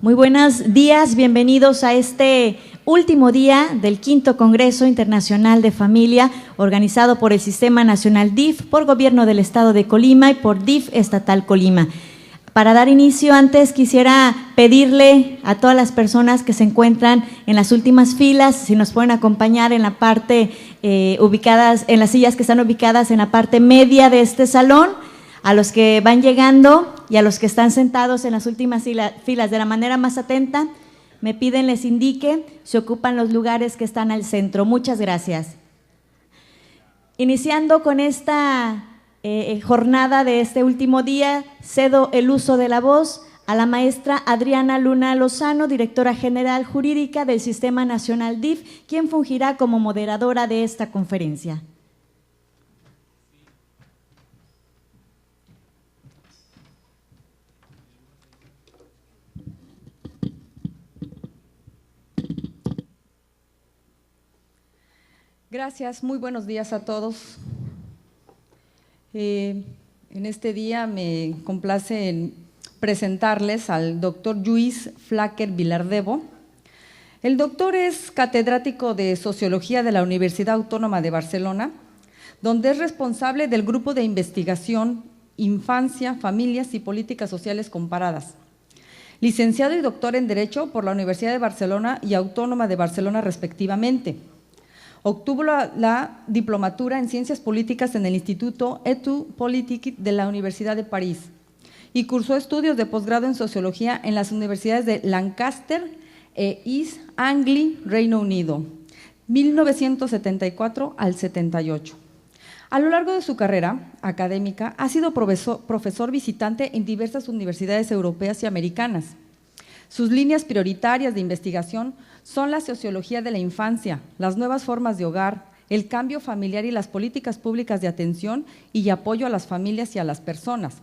Muy buenos días, bienvenidos a este último día del 5º Congreso Internacional de Familia, organizado por el Sistema Nacional DIF, por Gobierno del Estado de Colima y por DIF Estatal Colima. Para dar inicio, antes quisiera pedirle a todas las personas que se encuentran en las últimas filas, si nos pueden acompañar en la parte ubicadas, en las sillas que están ubicadas en la parte media de este salón, a los que van llegando y a los que están sentados en las últimas filas de la manera más atenta, me piden les indique si ocupan los lugares que están al centro. Muchas gracias. Iniciando con esta jornada de este último día, cedo el uso de la voz a la maestra Adriana Luna Lozano, directora general jurídica del Sistema Nacional DIF, quien fungirá como moderadora de esta conferencia. Gracias, muy buenos días a todos. En este día me complace presentarles al doctor Lluís Flaquer Vilardebo. El doctor es catedrático de Sociología de la Universidad Autónoma de Barcelona, donde es responsable del grupo de investigación Infancia, Familias y Políticas Sociales Comparadas. Licenciado y doctor en Derecho por la Universidad de Barcelona y Autónoma de Barcelona respectivamente. Obtuvo la diplomatura en Ciencias Políticas en el Instituto Études Politiques de la Universidad de París y cursó estudios de posgrado en Sociología en las universidades de Lancaster e East Anglia, Reino Unido, 1974 al 78. A lo largo de su carrera académica ha sido profesor visitante en diversas universidades europeas y americanas. Sus líneas prioritarias de investigación son la sociología de la infancia, las nuevas formas de hogar, el cambio familiar y las políticas públicas de atención y apoyo a las familias y a las personas.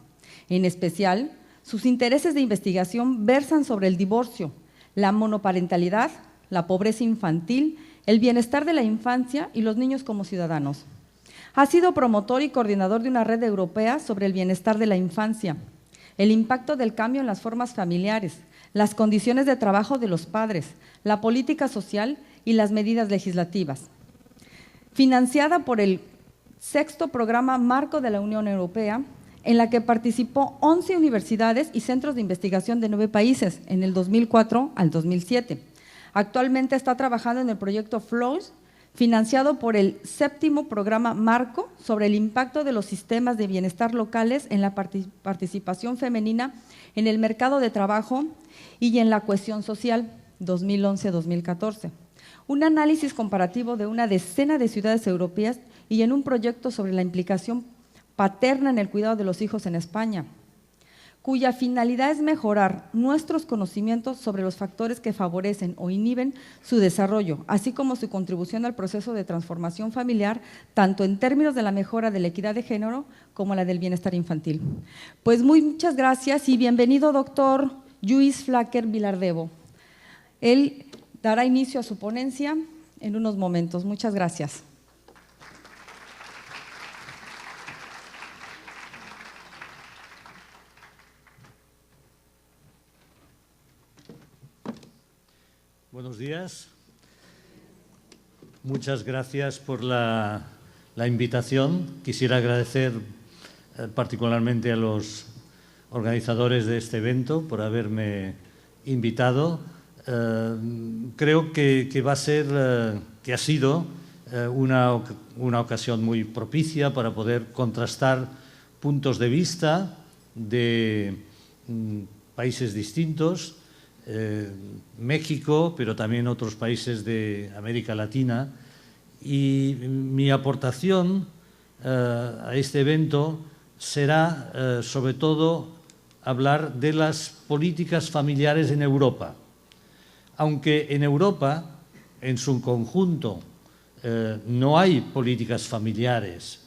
En especial, sus intereses de investigación versan sobre el divorcio, la monoparentalidad, la pobreza infantil, el bienestar de la infancia y los niños como ciudadanos. Ha sido promotor y coordinador de una red europea sobre el bienestar de la infancia, el impacto del cambio en las formas familiares, las condiciones de trabajo de los padres, la política social y las medidas legislativas. Financiada por el 6º Programa Marco de la Unión Europea, en la que participó 11 universidades y centros de investigación de 9 países en el 2004 al 2007. Actualmente está trabajando en el proyecto FLOWS, financiado por el 7º Programa Marco sobre el impacto de los sistemas de bienestar locales en la participación femenina en el mercado de trabajo y en la cohesión social, 2011-2014. Un análisis comparativo de una decena de ciudades europeas y en un proyecto sobre la implicación paterna en el cuidado de los hijos en España, cuya finalidad es mejorar nuestros conocimientos sobre los factores que favorecen o inhiben su desarrollo, así como su contribución al proceso de transformación familiar, tanto en términos de la mejora de la equidad de género como la del bienestar infantil. Pues muchas gracias y bienvenido, doctor Lluís Flaquer Vilardebo. Él dará inicio a su ponencia en unos momentos. Muchas gracias. Buenos días. Muchas gracias por la invitación. Quisiera agradecer particularmente a los organizadores de este evento por haberme invitado. Creo que va a ser, que ha sido una ocasión muy propicia para poder contrastar puntos de vista de países distintos, México, pero también otros países de América Latina, y mi aportación a este evento será sobre todo hablar de las políticas familiares en Europa. Aunque en Europa, en su conjunto, no hay políticas familiares,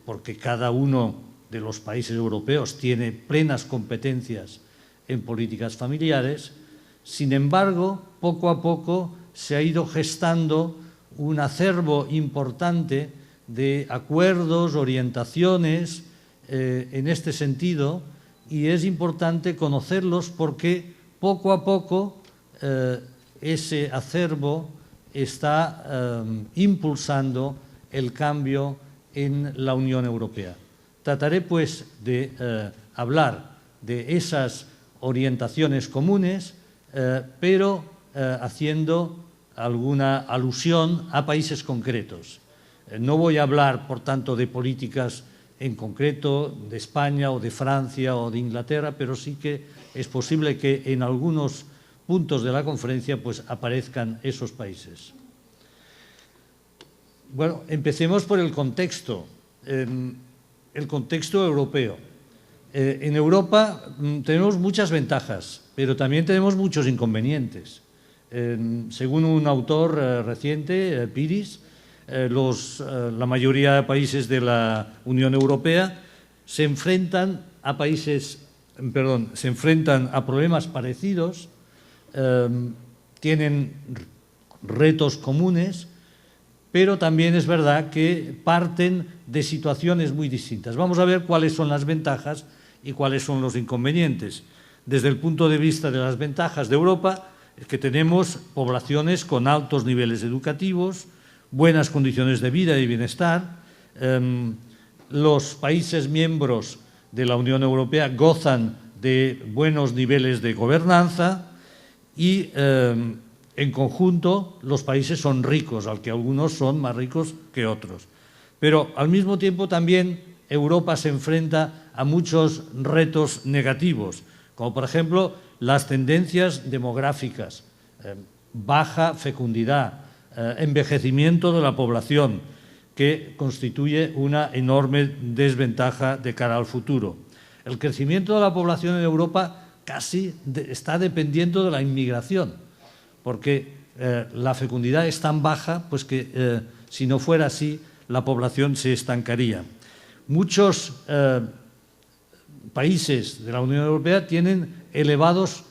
porque cada uno de los países europeos tiene plenas competencias en políticas familiares. Sin embargo, poco a poco se ha ido gestando un acervo importante de acuerdos, orientaciones en este sentido, y es importante conocerlos porque poco a poco ese acervo está impulsando el cambio en la Unión Europea. Trataré, pues, de hablar de esas orientaciones comunes, pero haciendo alguna alusión a países concretos. No voy a hablar, por tanto, de políticas en concreto de España o de Francia o de Inglaterra, pero sí que es posible que en algunos puntos de la conferencia pues aparezcan esos países. Bueno, empecemos por el contexto europeo. En Europa tenemos muchas ventajas, pero también tenemos muchos inconvenientes. Según un autor reciente, Piris, la mayoría de países de la Unión Europea se enfrentan a problemas parecidos, tienen retos comunes, pero también es verdad que parten de situaciones muy distintas. Vamos a ver cuáles son las ventajas y cuáles son los inconvenientes. Desde el punto de vista de las ventajas de Europa, es que tenemos poblaciones con altos niveles educativos, buenas condiciones de vida y bienestar. Los países miembros de la Unión Europea gozan de buenos niveles de gobernanza y, en conjunto, los países son ricos, aunque algunos son más ricos que otros. Pero, al mismo tiempo, también Europa se enfrenta a muchos retos negativos, como, por ejemplo, las tendencias demográficas, baja fecundidad, envejecimiento de la población, que constituye una enorme desventaja de cara al futuro. El crecimiento de la población en Europa casi está dependiendo de la inmigración, porque la fecundidad es tan baja pues que si no fuera así la población se estancaría. Muchos países de la Unión Europea tienen elevados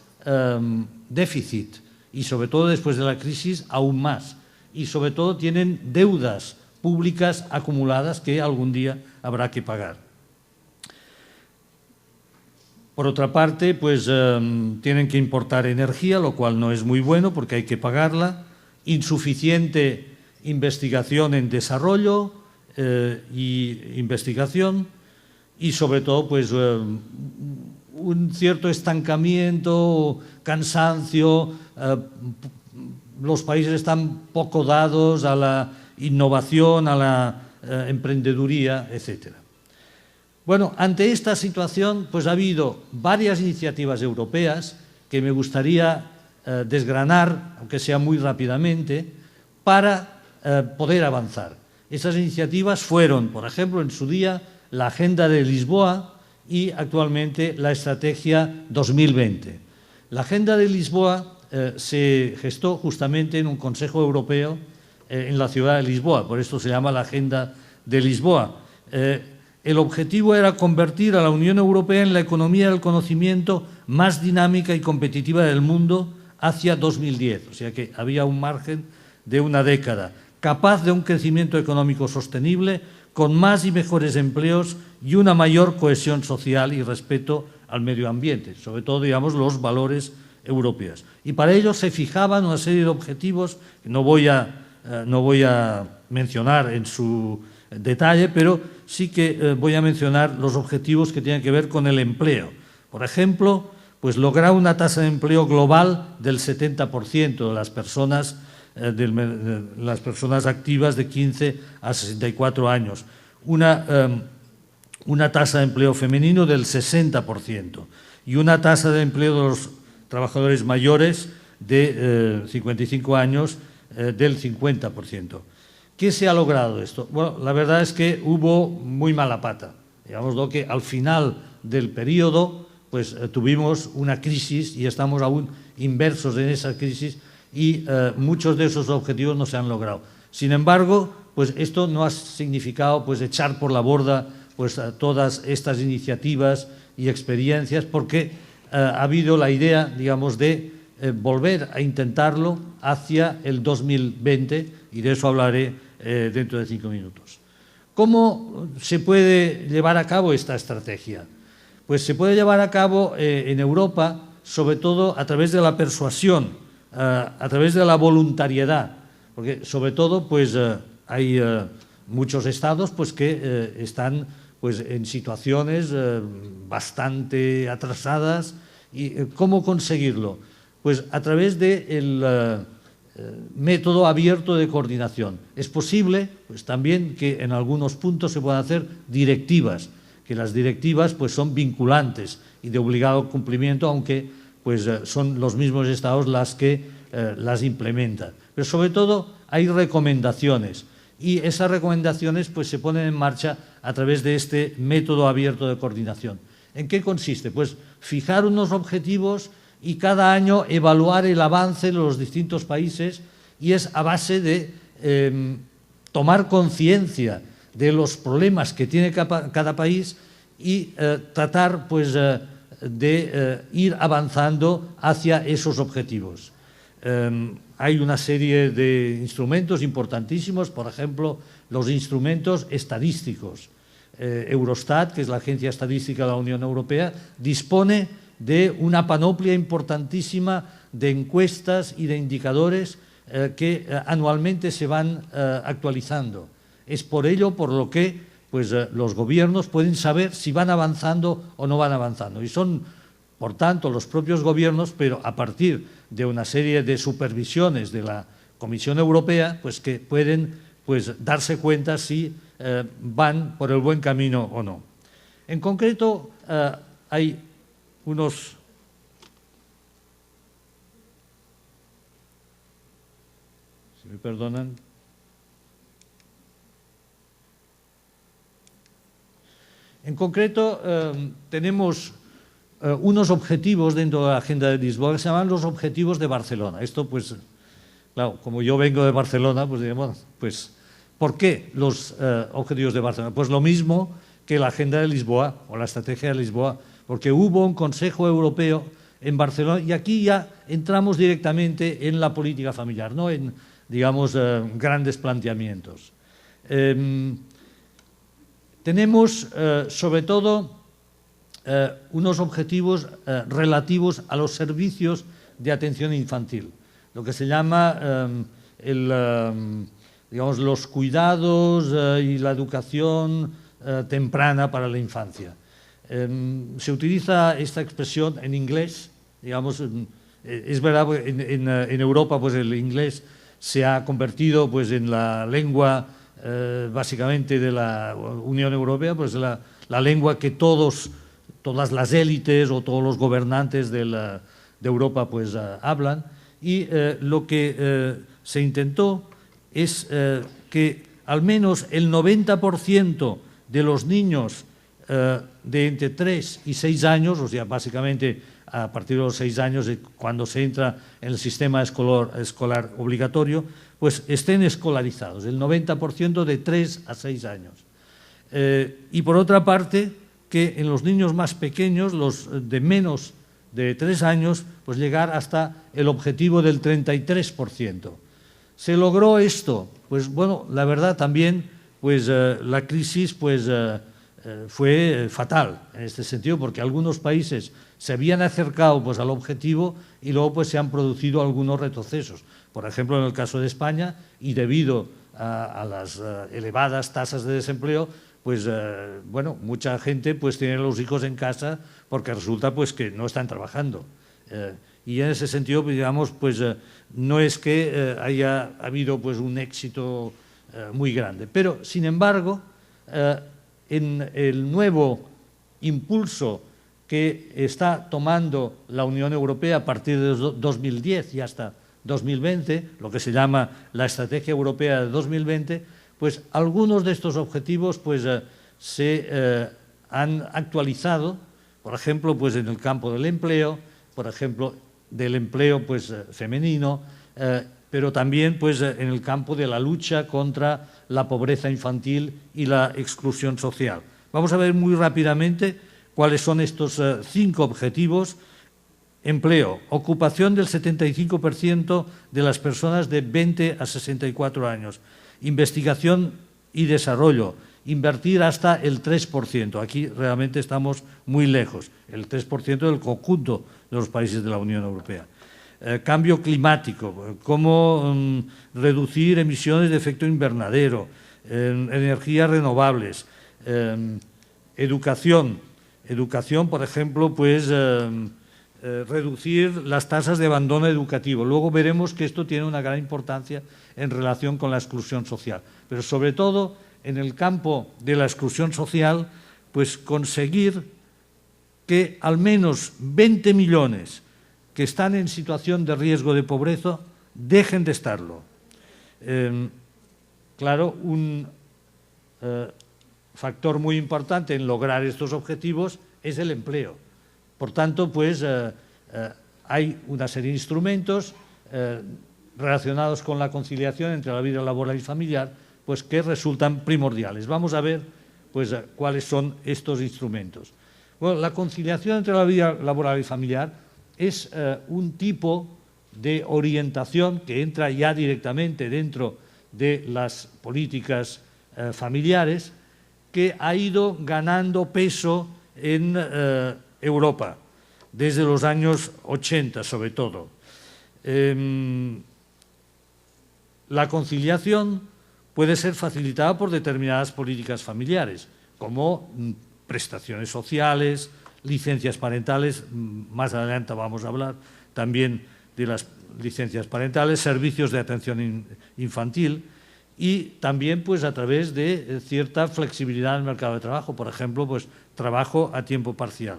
déficit y sobre todo después de la crisis aún más, y sobre todo tienen deudas públicas acumuladas que algún día habrá que pagar. Por otra parte, pues tienen que importar energía, lo cual no es muy bueno porque hay que pagarla, insuficiente investigación en desarrollo y investigación, y sobre todo pues un cierto estancamiento, cansancio. Los países están poco dados a la innovación, a la emprendeduría, etc. Bueno, ante esta situación pues ha habido varias iniciativas europeas que me gustaría desgranar, aunque sea muy rápidamente, para poder avanzar. Esas iniciativas fueron, por ejemplo, en su día, la Agenda de Lisboa y actualmente la Estrategia 2020. La Agenda de Lisboa se gestó justamente en un Consejo Europeo en la ciudad de Lisboa, por esto se llama la Agenda de Lisboa. El objetivo era convertir a la Unión Europea en la economía del conocimiento más dinámica y competitiva del mundo hacia 2010, o sea que había un margen de una década, capaz de un crecimiento económico sostenible, con más y mejores empleos y una mayor cohesión social y respeto al medio ambiente, sobre todo, digamos, los valores europeos. Y para ello se fijaban una serie de objetivos que no voy a mencionar en su detalle, pero sí que voy a mencionar los objetivos que tienen que ver con el empleo. Por ejemplo, pues lograr una tasa de empleo global del 70% de las personas activas de 15 a 64 años, una tasa de empleo femenino del 60% y una tasa de empleo de los trabajadores mayores de 55 años del 50%. ¿Qué se ha logrado esto? Bueno, la verdad es que hubo muy mala pata. Digamos que al final del periodo pues tuvimos una crisis y estamos aún inmersos en esa crisis y muchos de esos objetivos no se han logrado. Sin embargo, pues esto no ha significado pues echar por la borda pues todas estas iniciativas y experiencias, porque ha habido la idea, digamos, de volver a intentarlo hacia el 2020, y de eso hablaré dentro de 5 minutos. ¿Cómo se puede llevar a cabo esta estrategia? Pues se puede llevar a cabo en Europa sobre todo a través de la persuasión, a través de la voluntariedad, porque sobre todo pues hay muchos estados pues que están pues en situaciones bastante atrasadas. ¿Y cómo conseguirlo? Pues a través del método abierto de coordinación. Es posible pues también que en algunos puntos se puedan hacer directivas, que las directivas pues son vinculantes y de obligado cumplimiento, aunque pues son los mismos estados las que las implementan. Pero sobre todo hay recomendaciones y esas recomendaciones pues se ponen en marcha a través de este método abierto de coordinación. ¿En qué consiste? Pues fijar unos objetivos y cada año evaluar el avance de los distintos países, y es a base de tomar conciencia de los problemas que tiene cada país y tratar pues, de ir avanzando hacia esos objetivos. Hay una serie de instrumentos importantísimos, por ejemplo, los instrumentos estadísticos. Eurostat, que es la agencia estadística de la Unión Europea, dispone de una panoplia importantísima de encuestas y de indicadores que anualmente se van actualizando. Es por ello por lo que pues, los gobiernos pueden saber si van avanzando o no van avanzando. Y son, por tanto, los propios gobiernos, pero a partir de una serie de supervisiones de la Comisión Europea, pues que pueden pues, darse cuenta si van por el buen camino o no. En concreto, hay unos... Si me perdonan. En concreto, tenemos unos objetivos dentro de la Agenda de Lisboa que se llaman los Objetivos de Barcelona. Esto, pues, claro, como yo vengo de Barcelona, pues digamos, pues, ¿por qué los Objetivos de Barcelona? Pues lo mismo que la Agenda de Lisboa o la Estrategia de Lisboa, porque hubo un Consejo Europeo en Barcelona y aquí ya entramos directamente en la política familiar, no en, digamos, grandes planteamientos. Tenemos, sobre todo, unos objetivos relativos a los servicios de atención infantil, lo que se llama digamos, los cuidados y la educación temprana para la infancia. Se utiliza esta expresión en inglés, digamos, es verdad que en Europa pues el inglés se ha convertido pues en la lengua básicamente de la Unión Europea, pues la lengua que todas las élites o todos los gobernantes de Europa pues hablan, y lo que se intentó es que al menos el 90% de los niños de entre 3 y 6 años, o sea, básicamente a partir de los 6 años, cuando se entra en el sistema escolar obligatorio, pues estén escolarizados, el 90% de 3 a 6 años. Y por otra parte, que en los niños más pequeños, los de menos de 3 años, pues llegar hasta el objetivo del 33%. ¿Se logró esto? Pues bueno, la verdad también, pues la crisis pues, fue fatal en este sentido, porque algunos países se habían acercado pues, al objetivo y luego pues, se han producido algunos retrocesos. Por ejemplo, en el caso de España, y debido a las elevadas tasas de desempleo, pues bueno, mucha gente pues, tiene a los hijos en casa porque resulta pues, que no están trabajando. Y en ese sentido, digamos, pues no es que haya habido pues, un éxito muy grande. Pero, sin embargo, en el nuevo impulso que está tomando la Unión Europea a partir de 2010 y hasta 2020, lo que se llama la Estrategia Europea de 2020, pues algunos de estos objetivos pues, se han actualizado, por ejemplo, pues, en el campo del empleo, por ejemplo, del empleo pues, femenino, pero también pues, en el campo de la lucha contra la pobreza infantil y la exclusión social. Vamos a ver muy rápidamente cuáles son estos 5 objetivos. Empleo, ocupación del 75% de las personas de 20 a 64 años. Investigación y desarrollo, invertir hasta el 3%. Aquí realmente estamos muy lejos, el 3% del conjunto de los países de la Unión Europea. Cambio climático, cómo reducir emisiones de efecto invernadero, energías renovables, educación, por ejemplo, pues reducir las tasas de abandono educativo. Luego veremos que esto tiene una gran importancia en relación con la exclusión social, pero sobre todo en el campo de la exclusión social, pues conseguir que al menos 20 millones que están en situación de riesgo de pobreza dejen de estarlo. Claro, un factor muy importante en lograr estos objetivos es el empleo. Por tanto, pues hay una serie de instrumentos relacionados con la conciliación entre la vida laboral y familiar, pues que resultan primordiales. Vamos a ver pues cuáles son estos instrumentos. Bueno, la conciliación entre la vida laboral y familiar es un tipo de orientación que entra ya directamente dentro de las políticas familiares, que ha ido ganando peso en Europa desde los años 80 sobre todo. La conciliación puede ser facilitada por determinadas políticas familiares, como prestaciones sociales, licencias parentales, más adelante vamos a hablar también de las licencias parentales, servicios de atención infantil y también pues a través de cierta flexibilidad en el mercado de trabajo, por ejemplo, pues trabajo a tiempo parcial.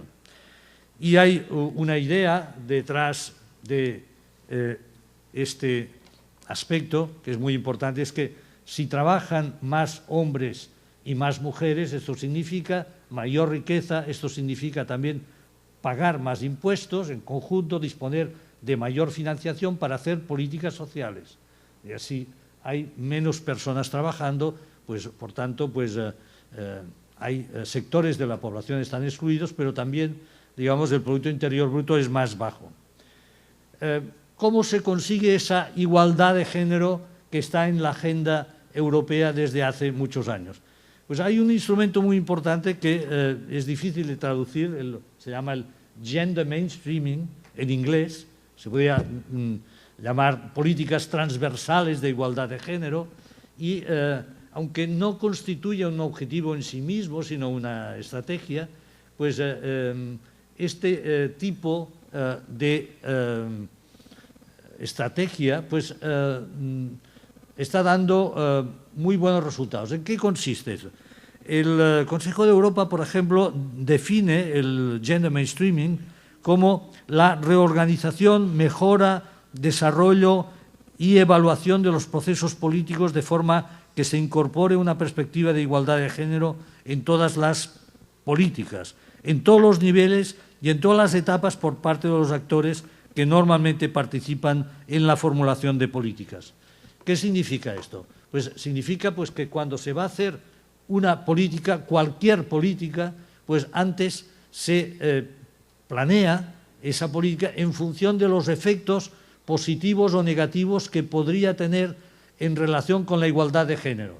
Y hay una idea detrás de este aspecto que es muy importante, es que si trabajan más hombres y más mujeres, esto significa mayor riqueza, esto significa también pagar más impuestos, en conjunto disponer de mayor financiación para hacer políticas sociales. Y así hay menos personas trabajando, pues por tanto pues, hay sectores de la población que están excluidos, pero también, digamos, el Producto Interior Bruto es más bajo. ¿Cómo se consigue esa igualdad de género que está en la agenda europea desde hace muchos años? Pues hay un instrumento muy importante que es difícil de traducir, se llama el gender mainstreaming en inglés, se podría llamar políticas transversales de igualdad de género y aunque no constituye un objetivo en sí mismo, sino una estrategia, pues este tipo de estrategia pues, está dando muy buenos resultados. ¿En qué consiste eso? El Consejo de Europa, por ejemplo, define el gender mainstreaming como la reorganización, mejora, desarrollo y evaluación de los procesos políticos de forma que se incorpore una perspectiva de igualdad de género en todas las políticas, en todos los niveles y en todas las etapas por parte de los actores que normalmente participan en la formulación de políticas. ¿Qué significa esto? Pues significa pues, que cuando se va a hacer una política, cualquier política, pues antes se planea esa política en función de los efectos positivos o negativos que podría tener en relación con la igualdad de género.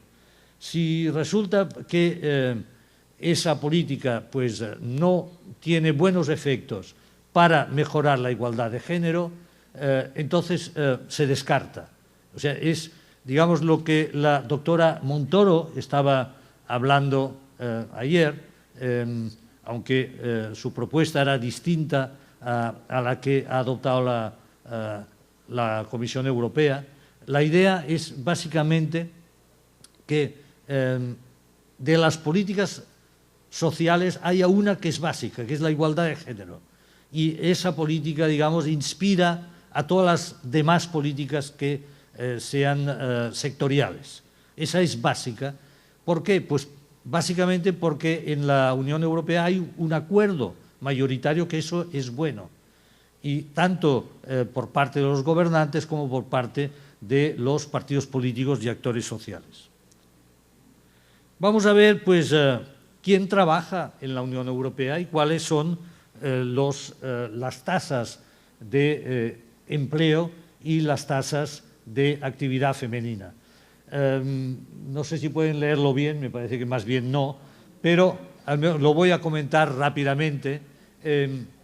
Si resulta que esa política pues, no tiene buenos efectos para mejorar la igualdad de género, entonces se descarta. O sea, es, digamos, lo que la doctora Montoro estaba hablando ayer, aunque su propuesta era distinta a la que ha adoptado la Comisión Europea. La idea es básicamente que de las políticas sociales haya una que es básica, que es la igualdad de género. Y esa política, digamos, inspira a todas las demás políticas que sean sectoriales. Esa es básica. ¿Por qué? Pues básicamente porque en la Unión Europea hay un acuerdo mayoritario que eso es bueno. Y tanto por parte de los gobernantes como por parte de los partidos políticos y actores sociales. Vamos a ver, pues, quién trabaja en la Unión Europea y cuáles son las tasas de empleo y las tasas de actividad femenina. no sé si pueden leerlo bien, me parece que más bien no, pero lo voy a comentar rápidamente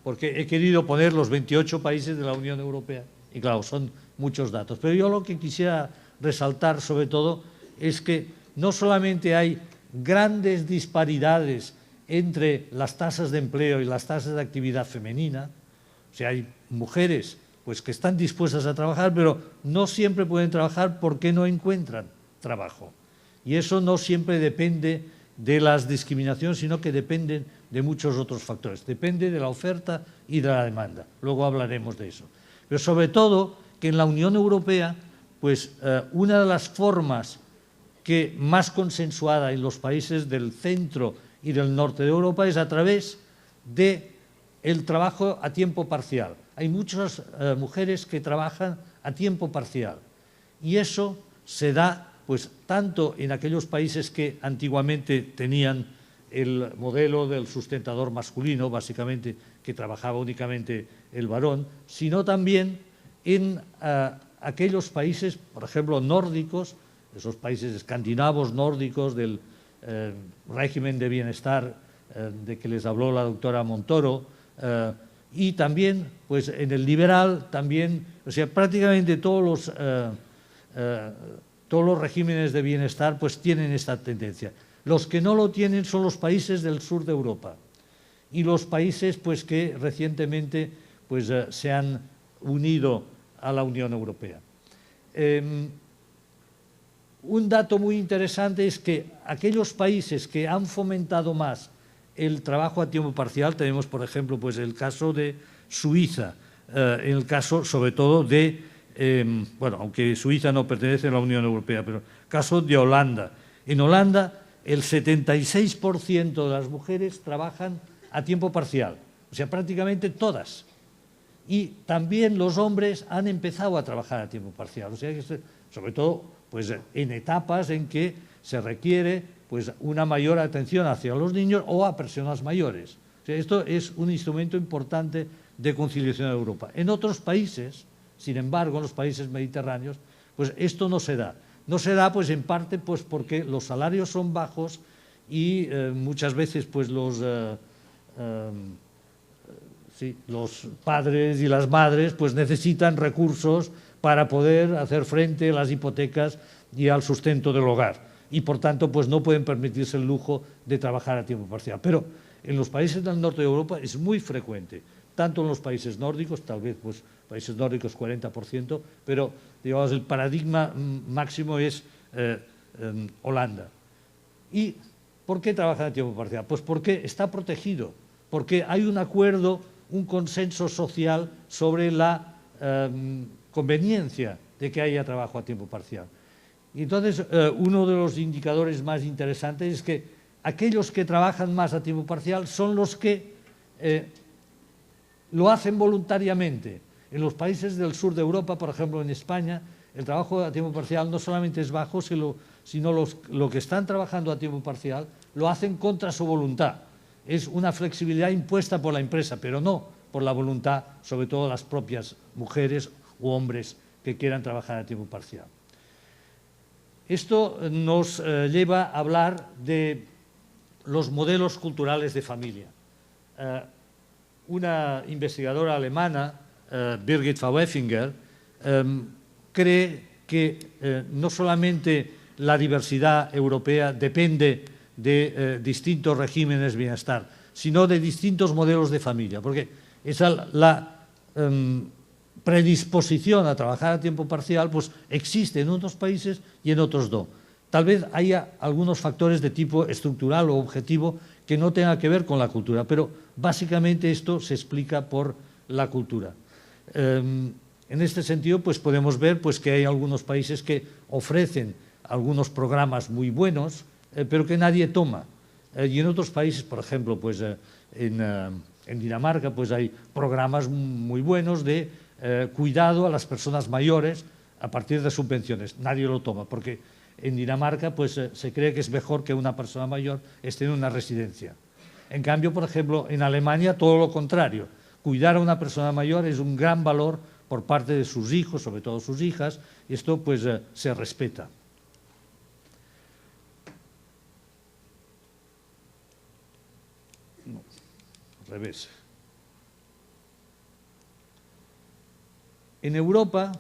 porque he querido poner los 28 países de la Unión Europea y claro, son muchos datos. Pero yo lo que quisiera resaltar sobre todo es que no solamente hay grandes disparidades entre las tasas de empleo y las tasas de actividad femenina, o sea, hay mujeres pues, que están dispuestas a trabajar, pero no siempre pueden trabajar porque no encuentran trabajo. Y eso no siempre depende de las discriminaciones, sino que dependen de muchos otros factores. Depende de la oferta y de la demanda. Luego hablaremos de eso. Pero sobre todo que en la Unión Europea, pues una de las formas que más consensuada en los países del centro y del norte de Europa es a través del trabajo a tiempo parcial. Hay muchas mujeres que trabajan a tiempo parcial y eso se da pues tanto en aquellos países que antiguamente tenían el modelo del sustentador masculino, básicamente que trabajaba únicamente el varón, sino también en aquellos países, por ejemplo, nórdicos, esos países escandinavos nórdicos del régimen de bienestar de que les habló la doctora Montoro, y también pues en el liberal también, o sea, prácticamente todos los regímenes de bienestar pues tienen esta tendencia. Los que no lo tienen son los países del sur de Europa y los países pues que recientemente pues se han unido a la Unión Europea. Un dato muy interesante es que aquellos países que han fomentado más el trabajo a tiempo parcial, tenemos por ejemplo pues el caso de Suiza, en el caso sobre todo de, bueno, aunque Suiza no pertenece a la Unión Europea, pero el caso de Holanda. En Holanda el 76% de las mujeres trabajan a tiempo parcial, o sea, prácticamente todas. Y también los hombres han empezado a trabajar a tiempo parcial, o sea, que sobre todo pues, en etapas en que se requiere pues, una mayor atención hacia los niños o a personas mayores. O sea, esto es un instrumento importante de conciliación en Europa. En otros países, sin embargo, en los países mediterráneos, pues esto no se da. No se da pues, en parte pues, porque los salarios son bajos y muchas veces pues, los padres y las madres pues, necesitan recursos para poder hacer frente a las hipotecas y al sustento del hogar. Y, por tanto, pues, no pueden permitirse el lujo de trabajar a tiempo parcial. Pero en los países del norte de Europa es muy frecuente, tanto en los países nórdicos, tal vez pues, países nórdicos 40%, pero digamos, el paradigma máximo es Holanda. ¿Y por qué trabajan a tiempo parcial? Pues porque está protegido, porque hay un acuerdo, un consenso social sobre la conveniencia de que haya trabajo a tiempo parcial. Y entonces, uno de los indicadores más interesantes es que aquellos que trabajan más a tiempo parcial son los que lo hacen voluntariamente. En los países del sur de Europa, por ejemplo en España, el trabajo a tiempo parcial no solamente es bajo, sino lo que están trabajando a tiempo parcial lo hacen contra su voluntad. Es una flexibilidad impuesta por la empresa, pero no por la voluntad, sobre todo de las propias mujeres u hombres que quieran trabajar a tiempo parcial. Esto nos lleva a hablar de los modelos culturales de familia. Una investigadora alemana, Birgit Fraueffinger, cree que no solamente la diversidad europea depende de distintos regímenes de bienestar, sino de distintos modelos de familia, porque la predisposición a trabajar a tiempo parcial pues, existe en unos países y en otros no. Tal vez haya algunos factores de tipo estructural o objetivo que no tengan que ver con la cultura, pero básicamente esto se explica por la cultura. En este sentido, pues podemos ver pues, que hay algunos países que ofrecen algunos programas muy buenos, pero que nadie toma. Y en otros países, por ejemplo, pues, en Dinamarca pues, hay programas muy buenos de cuidado a las personas mayores a partir de subvenciones. Nadie lo toma, porque en Dinamarca pues, se cree que es mejor que una persona mayor esté en una residencia. En cambio, por ejemplo, en Alemania todo lo contrario. Cuidar a una persona mayor es un gran valor por parte de sus hijos, sobre todo sus hijas, y esto pues, se respeta. revés. En Europa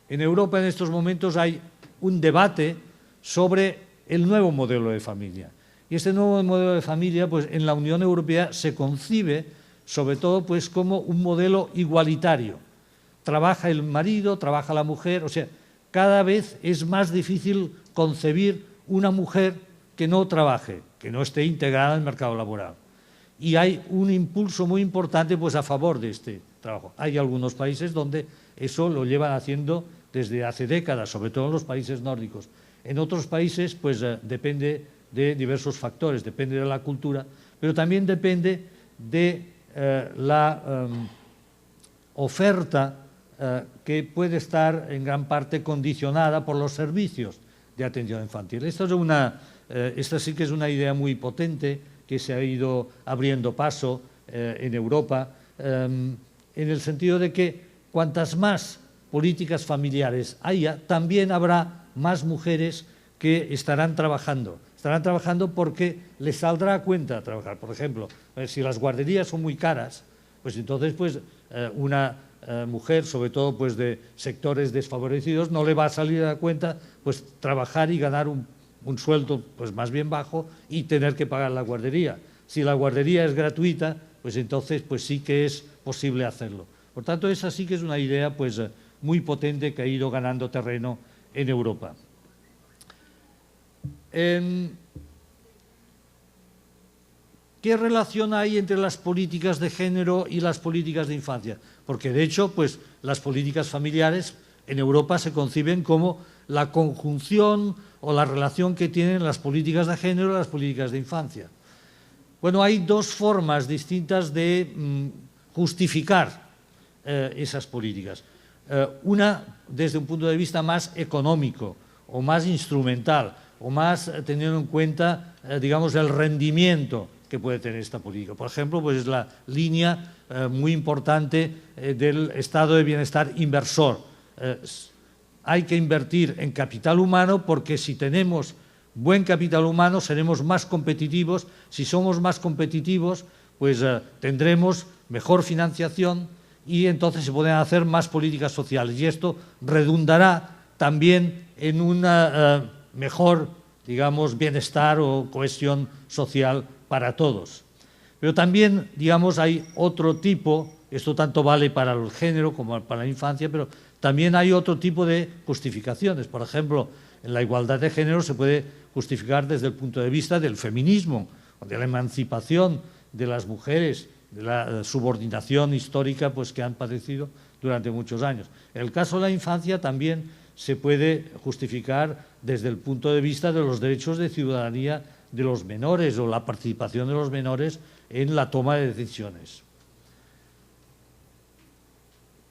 en estos momentos hay un debate sobre el nuevo modelo de familia. Y este nuevo modelo de familia, pues en la Unión Europea se concibe sobre todo pues como un modelo igualitario. Trabaja el marido, trabaja la mujer, o sea, cada vez es más difícil concebir una mujer que no trabaje, que no esté integrada en el mercado laboral. Y hay un impulso muy importante pues a favor de este trabajo. Hay algunos países donde eso lo llevan haciendo desde hace décadas, sobre todo en los países nórdicos. En otros países pues depende de diversos factores, depende de la cultura, pero también depende de la oferta que puede estar en gran parte condicionada por los servicios de atención infantil. Esta sí que es una idea muy potente que se ha ido abriendo paso en Europa, en el sentido de que cuantas más políticas familiares haya, también habrá más mujeres que estarán trabajando porque les saldrá a cuenta trabajar. Por ejemplo, si las guarderías son muy caras, pues entonces pues, una mujer, sobre todo pues, de sectores desfavorecidos, no le va a salir a cuenta pues, trabajar y ganar un sueldo pues, más bien bajo y tener que pagar la guardería. Si la guardería es gratuita, pues entonces pues, sí que es posible hacerlo. Por tanto, esa sí que es una idea pues, muy potente que ha ido ganando terreno en Europa. ¿Qué relación hay entre las políticas de género y las políticas de infancia? Porque, de hecho, pues, las políticas familiares en Europa se conciben como la conjunción o la relación que tienen las políticas de género y las políticas de infancia. Bueno, hay dos formas distintas de justificar esas políticas. Una, desde un punto de vista más económico o más instrumental, o más teniendo en cuenta, digamos, el rendimiento que puede tener esta política. Por ejemplo, pues es la línea muy importante del estado de bienestar inversor. Hay que invertir en capital humano porque si tenemos buen capital humano seremos más competitivos. Si somos más competitivos, pues tendremos mejor financiación y entonces se pueden hacer más políticas sociales. Y esto redundará también en una mejor, digamos, bienestar o cohesión social para todos. Pero también, digamos, hay otro tipo, esto tanto vale para el género como para la infancia, pero también hay otro tipo de justificaciones. Por ejemplo, en la igualdad de género se puede justificar desde el punto de vista del feminismo, de la emancipación de las mujeres, de la subordinación histórica pues, que han padecido durante muchos años. En el caso de la infancia también se puede justificar desde el punto de vista de los derechos de ciudadanía de los menores o la participación de los menores en la toma de decisiones.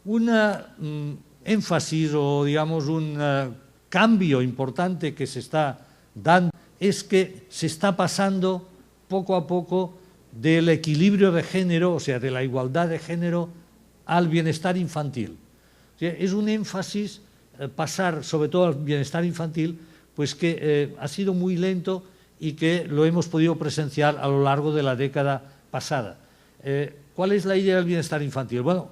Un énfasis o, digamos, un cambio importante que se está dando es que se está pasando poco a poco del equilibrio de género, o sea, de la igualdad de género, al bienestar infantil. O sea, es un énfasis pasar sobre todo al bienestar infantil, pues que ha sido muy lento y que lo hemos podido presenciar a lo largo de la década pasada. ¿Cuál es la idea del bienestar infantil? Bueno,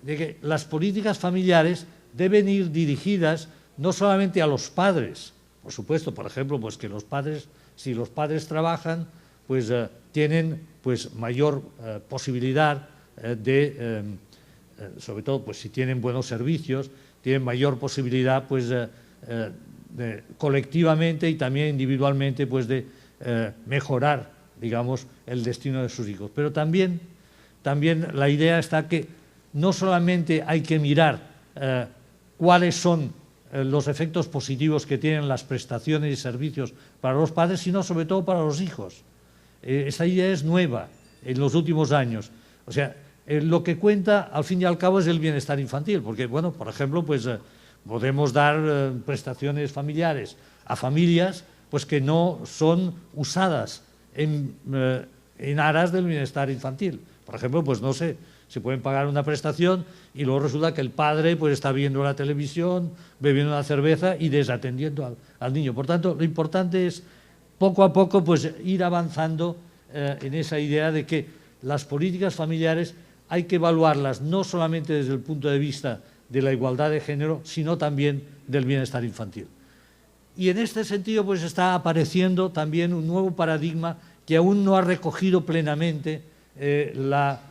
de que las políticas familiares deben ir dirigidas no solamente a los padres, por supuesto, por ejemplo, pues que los padres, si los padres trabajan, pues tienen pues mayor posibilidad sobre todo pues si tienen buenos servicios, tienen mayor posibilidad pues colectivamente y también individualmente pues de mejorar, digamos, el destino de sus hijos. Pero también la idea está que no solamente hay que mirar cuáles son los efectos positivos que tienen las prestaciones y servicios para los padres, sino sobre todo para los hijos. Esta idea es nueva en los últimos años. O sea, lo que cuenta al fin y al cabo es el bienestar infantil, porque, bueno, por ejemplo, pues podemos dar prestaciones familiares a familias pues que no son usadas en aras del bienestar infantil. Por ejemplo, pues no sé, se pueden pagar una prestación y luego resulta que el padre pues está viendo la televisión, bebiendo una cerveza y desatendiendo al niño. Por tanto, lo importante es poco a poco pues ir avanzando en esa idea de que las políticas familiares hay que evaluarlas no solamente desde el punto de vista de la igualdad de género, sino también del bienestar infantil. Y en este sentido pues está apareciendo también un nuevo paradigma que aún no ha recogido plenamente la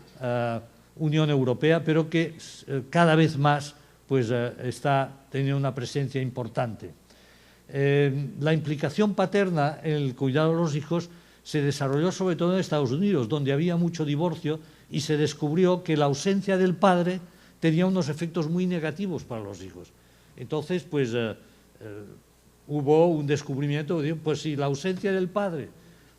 Unión Europea, pero que cada vez más pues, está teniendo una presencia importante. La implicación paterna en el cuidado de los hijos se desarrolló sobre todo en Estados Unidos, donde había mucho divorcio y se descubrió que la ausencia del padre tenía unos efectos muy negativos para los hijos. Entonces, pues, hubo un descubrimiento de, pues si la ausencia del padre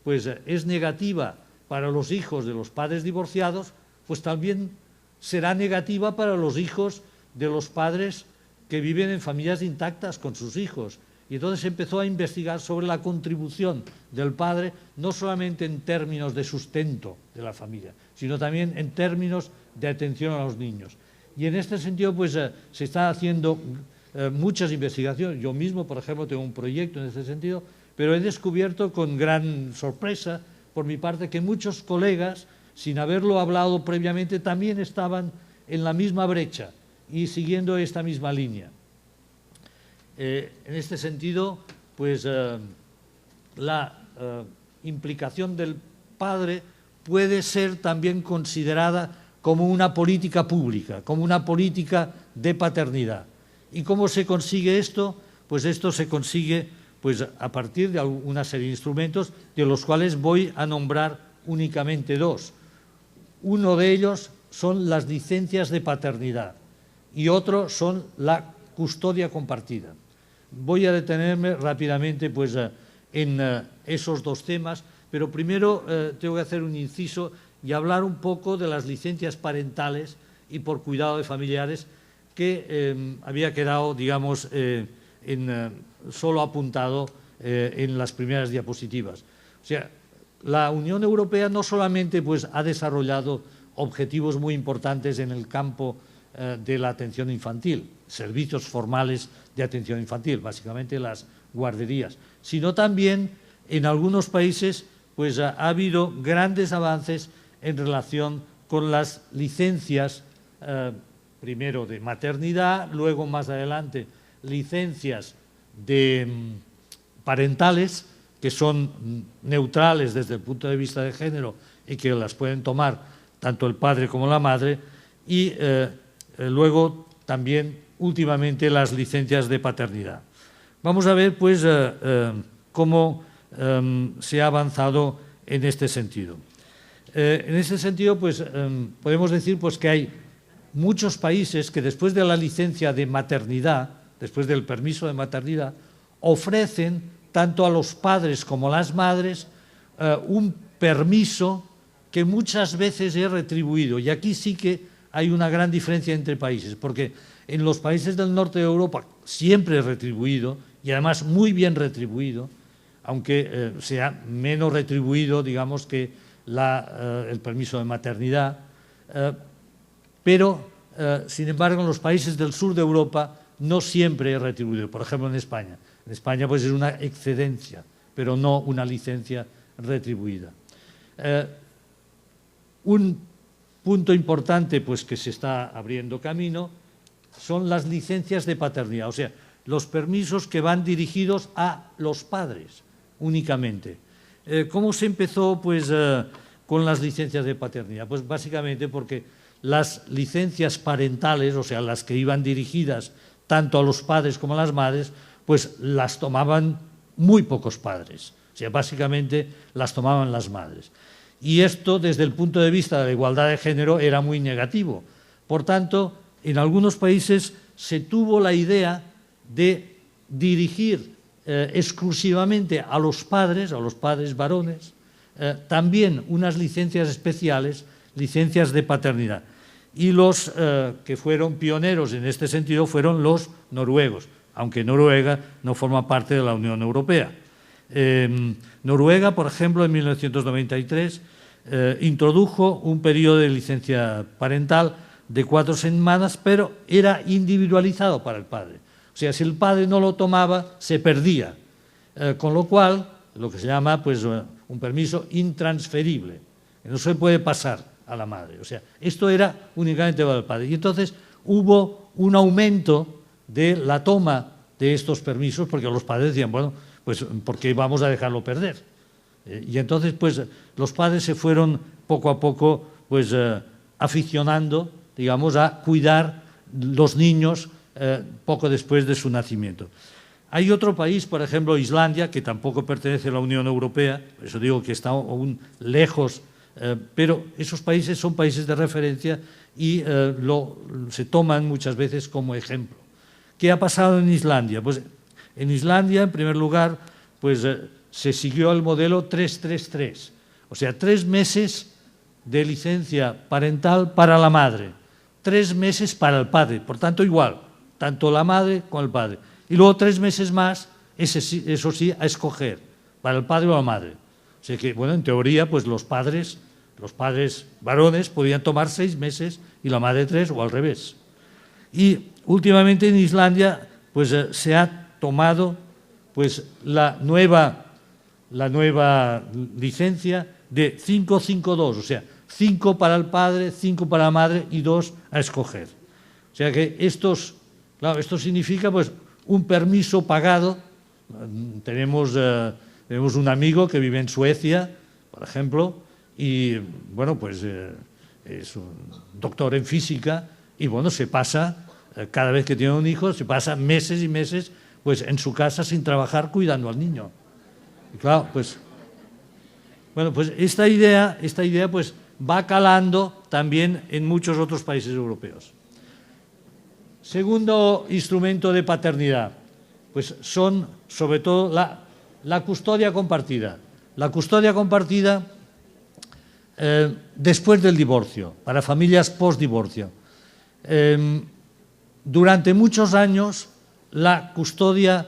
pues, es negativa para los hijos de los padres divorciados, pues también será negativa para los hijos de los padres que viven en familias intactas con sus hijos. Y entonces se empezó a investigar sobre la contribución del padre, no solamente en términos de sustento de la familia, sino también en términos de atención a los niños. Y en este sentido, pues, se están haciendo muchas investigaciones. Yo mismo, por ejemplo, tengo un proyecto en este sentido, pero he descubierto con gran sorpresa, por mi parte, que muchos colegas, sin haberlo hablado previamente, también estaban en la misma brecha y siguiendo esta misma línea. En este sentido, pues la implicación del padre puede ser también considerada como una política pública, como una política de paternidad. ¿Y cómo se consigue esto? Pues esto se consigue pues, a partir de una serie de instrumentos, de los cuales voy a nombrar únicamente dos. Uno de ellos son las licencias de paternidad y otro son la custodia compartida. Voy a detenerme rápidamente pues, en esos dos temas, pero primero tengo que hacer un inciso y hablar un poco de las licencias parentales y por cuidado de familiares que había quedado, digamos, solo apuntado en las primeras diapositivas. O sea, la Unión Europea no solamente pues, ha desarrollado objetivos muy importantes en el campo de la atención infantil, servicios formales de atención infantil, básicamente las guarderías, sino también en algunos países pues, ha habido grandes avances en relación con las licencias, primero de maternidad, luego más adelante licencias parentales, que son neutrales desde el punto de vista de género y que las pueden tomar tanto el padre como la madre, y luego también últimamente las licencias de paternidad. Vamos a ver pues cómo se ha avanzado en este sentido. En este sentido pues podemos decir pues que hay muchos países que después de la licencia de maternidad, después del permiso de maternidad, ofrecen tanto a los padres como a las madres un permiso que muchas veces es retribuido. Y aquí sí que hay una gran diferencia entre países, porque en los países del norte de Europa siempre es retribuido, y además muy bien retribuido, aunque sea menos retribuido, digamos, que el permiso de maternidad, pero, sin embargo, en los países del sur de Europa no siempre es retribuido. Por ejemplo, en España. En España pues, es una excedencia, pero no una licencia retribuida. Un punto importante pues, que se está abriendo camino son las licencias de paternidad, o sea, los permisos que van dirigidos a los padres únicamente. ¿Cómo se empezó pues, con las licencias de paternidad? Pues básicamente porque las licencias parentales, o sea, las que iban dirigidas tanto a los padres como a las madres, pues las tomaban muy pocos padres. O sea, básicamente las tomaban las madres. Y esto, desde el punto de vista de la igualdad de género, era muy negativo. Por tanto, en algunos países se tuvo la idea de dirigir exclusivamente a los padres varones, también unas licencias especiales, licencias de paternidad. Y los que fueron pioneros en este sentido fueron los noruegos, aunque Noruega no forma parte de la Unión Europea. Noruega, por ejemplo, en 1993 introdujo un periodo de licencia parental de 4 semanas, pero era individualizado para el padre. O sea, si el padre no lo tomaba, se perdía. Con lo cual, lo que se llama pues, un permiso intransferible, que no se puede pasar a la madre. O sea, esto era únicamente para el padre. Y entonces hubo un aumento de la toma de estos permisos, porque los padres decían, bueno, pues ¿por qué vamos a dejarlo perder? Y entonces, pues, los padres se fueron poco a poco, pues, aficionando, digamos, a cuidar los niños poco después de su nacimiento. Hay otro país, por ejemplo, Islandia, que tampoco pertenece a la Unión Europea, por eso digo que está aún lejos, pero esos países son países de referencia y se toman muchas veces como ejemplo. ¿Qué ha pasado en Islandia? Pues en Islandia, en primer lugar, pues se siguió el modelo 333, o sea, 3 meses de licencia parental para la madre, 3 meses para el padre, por tanto igual, tanto la madre como el padre. Y luego 3 meses más, eso sí, a escoger, para el padre o la madre. O sea que, bueno, en teoría, pues los padres varones podían tomar 6 meses y la madre 3 o al revés. Y últimamente en Islandia, pues se ha tomado pues la nueva licencia de 5-5-2, o sea, 5 para el padre, 5 para la madre y 2 a escoger. O sea que esto significa pues un permiso pagado. Tenemos un amigo que vive en Suecia, por ejemplo, y bueno, pues es un doctor en física y bueno, se pasa, cada vez que tiene un hijo, se pasa meses y meses pues en su casa sin trabajar cuidando al niño. Y claro, pues bueno, pues esta idea pues va calando también en muchos otros países europeos. Segundo instrumento de paternidad, pues son sobre todo la custodia compartida. La custodia compartida después del divorcio, para familias post-divorcio. Durante muchos años la custodia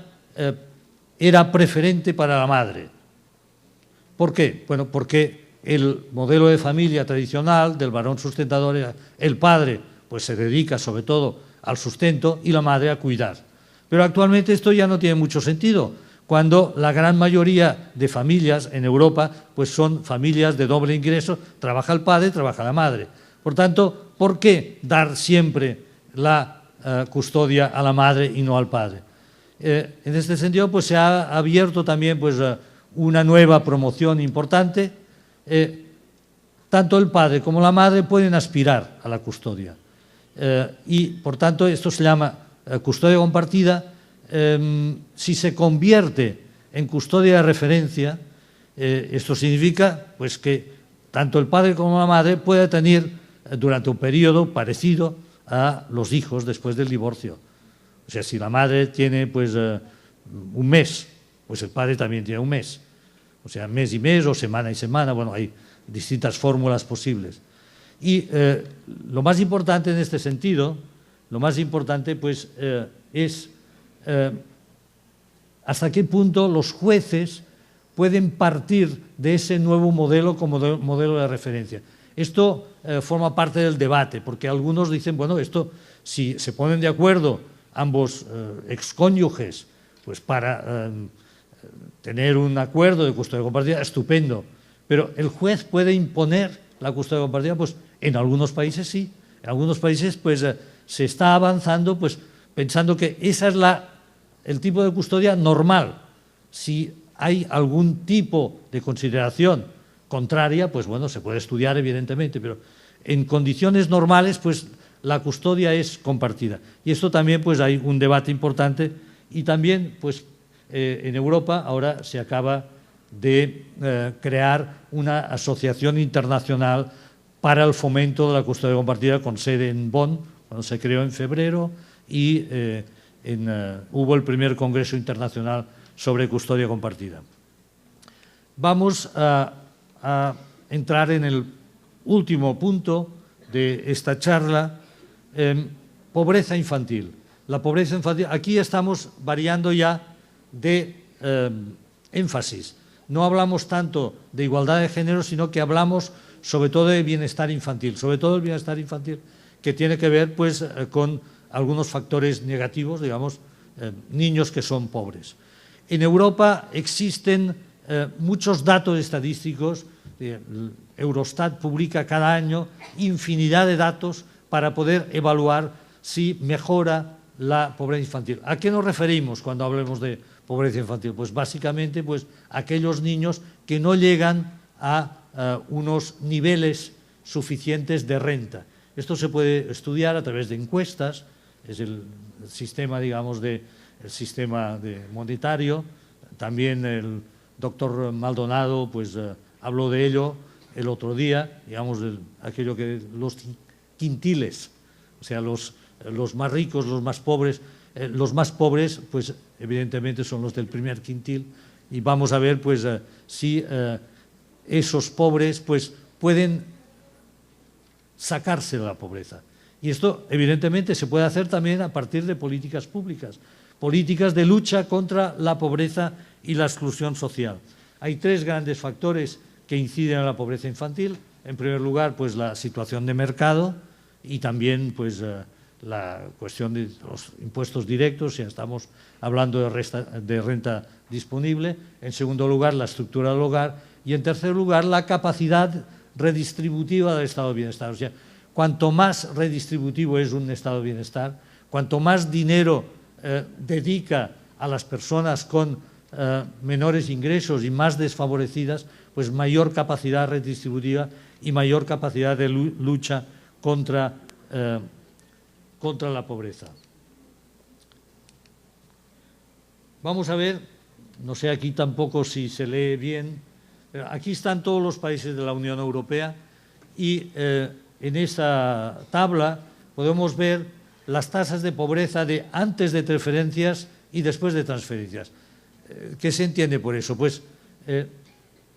era preferente para la madre. ¿Por qué? Bueno, porque el modelo de familia tradicional del varón sustentador era el padre, pues se dedica sobre todo al sustento y la madre a cuidar. Pero actualmente esto ya no tiene mucho sentido, cuando la gran mayoría de familias en Europa pues son familias de doble ingreso, trabaja el padre, trabaja la madre. Por tanto, ¿por qué dar siempre la custodia a la madre y no al padre? En este sentido, pues se ha abierto también pues, una nueva promoción importante. Tanto el padre como la madre pueden aspirar a la custodia. Y, por tanto, esto se llama custodia compartida. Si se convierte en custodia de referencia, esto significa pues, que tanto el padre como la madre pueden tener durante un periodo parecido a los hijos después del divorcio. O sea, si la madre tiene pues, un mes, pues el padre también tiene un mes. O sea, mes y mes o semana y semana, bueno, hay distintas fórmulas posibles. Y lo más importante en este sentido, lo más importante pues, es hasta qué punto los jueces pueden partir de ese nuevo modelo como modelo de referencia. Esto forma parte del debate, porque algunos dicen, bueno, esto si se ponen de acuerdo ambos excónyuges pues para tener un acuerdo de custodia compartida, estupendo, pero el juez puede imponer la custodia compartida, pues en algunos países sí, en algunos países pues se está avanzando pues pensando que esa es el tipo de custodia normal. Si hay algún tipo de consideración contraria, pues bueno, se puede estudiar evidentemente, pero en condiciones normales pues la custodia es compartida. Y esto también pues hay un debate importante y también pues en Europa ahora se acaba de crear una asociación internacional para el fomento de la custodia compartida con sede en Bonn, cuando se creó en febrero, y hubo el primer Congreso Internacional sobre custodia compartida. Vamos a entrar en el último punto de esta charla, pobreza infantil. La pobreza infantil, aquí estamos variando ya de énfasis. No hablamos tanto de igualdad de género, sino que hablamos sobre todo de bienestar infantil, sobre todo el bienestar infantil que tiene que ver pues, con algunos factores negativos, digamos, niños que son pobres. En Europa existen muchos datos estadísticos. Eurostat publica cada año infinidad de datos para poder evaluar si mejora la pobreza infantil. ¿A qué nos referimos cuando hablemos de pobreza infantil? Pues básicamente pues, aquellos niños que no llegan a unos niveles suficientes de renta. Esto se puede estudiar a través de encuestas, es el sistema, digamos, el sistema monetario. También el doctor Maldonado pues, habló de ello el otro día, digamos, aquello que los quintiles, o sea, los más ricos, los más pobres, pues evidentemente son los del primer quintil, y vamos a ver pues si esos pobres pues pueden sacarse de la pobreza. Y esto evidentemente se puede hacer también a partir de políticas públicas, políticas de lucha contra la pobreza y la exclusión social. Hay tres grandes factores que inciden en la pobreza infantil. En primer lugar, pues la situación de mercado y también pues la cuestión de los impuestos directos, si estamos hablando de renta disponible. En segundo lugar, la estructura del hogar. Y en tercer lugar, la capacidad redistributiva del estado de bienestar. O sea, cuanto más redistributivo es un estado de bienestar, cuanto más dinero dedica a las personas con menores ingresos y más desfavorecidas, pues mayor capacidad redistributiva y mayor capacidad de lucha contra la pobreza. Vamos a ver, no sé aquí tampoco si se lee bien, aquí están todos los países de la Unión Europea y en esta tabla podemos ver las tasas de pobreza de antes de transferencias y después de transferencias. ¿Qué se entiende por eso? Pues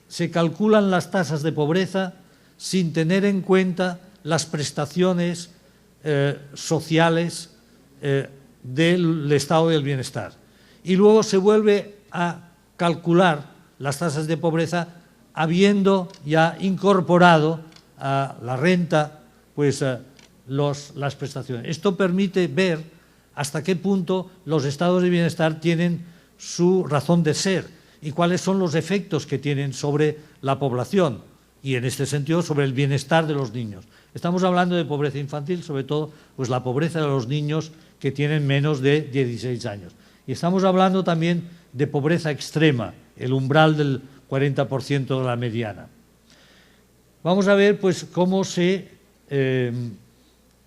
se calculan las tasas de pobreza sin tener en cuenta las prestaciones sociales del estado del bienestar. Y luego se vuelve a calcular las tasas de pobreza habiendo ya incorporado a la renta pues, las prestaciones. Esto permite ver hasta qué punto los estados de bienestar tienen su razón de ser y cuáles son los efectos que tienen sobre la población y, en este sentido, sobre el bienestar de los niños. Estamos hablando de pobreza infantil, sobre todo pues, la pobreza de los niños que tienen menos de 16 años. Y estamos hablando también de pobreza extrema, el umbral del 40% de la mediana. Vamos a ver pues, cómo se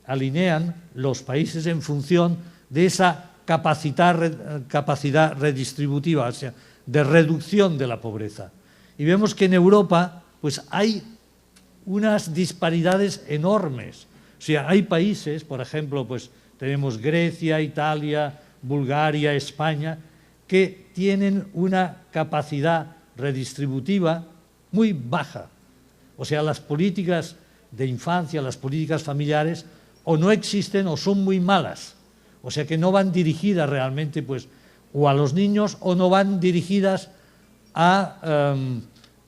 alinean los países en función de esa capacidad redistributiva, o sea, de reducción de la pobreza. Y vemos que en Europa pues, hay unas disparidades enormes. O sea, hay países, por ejemplo, pues, tenemos Grecia, Italia, Bulgaria, España, que tienen una capacidad redistributiva muy baja. O sea, las políticas de infancia, las políticas familiares, o no existen o son muy malas. O sea, que no van dirigidas realmente pues, o a los niños o no van dirigidas a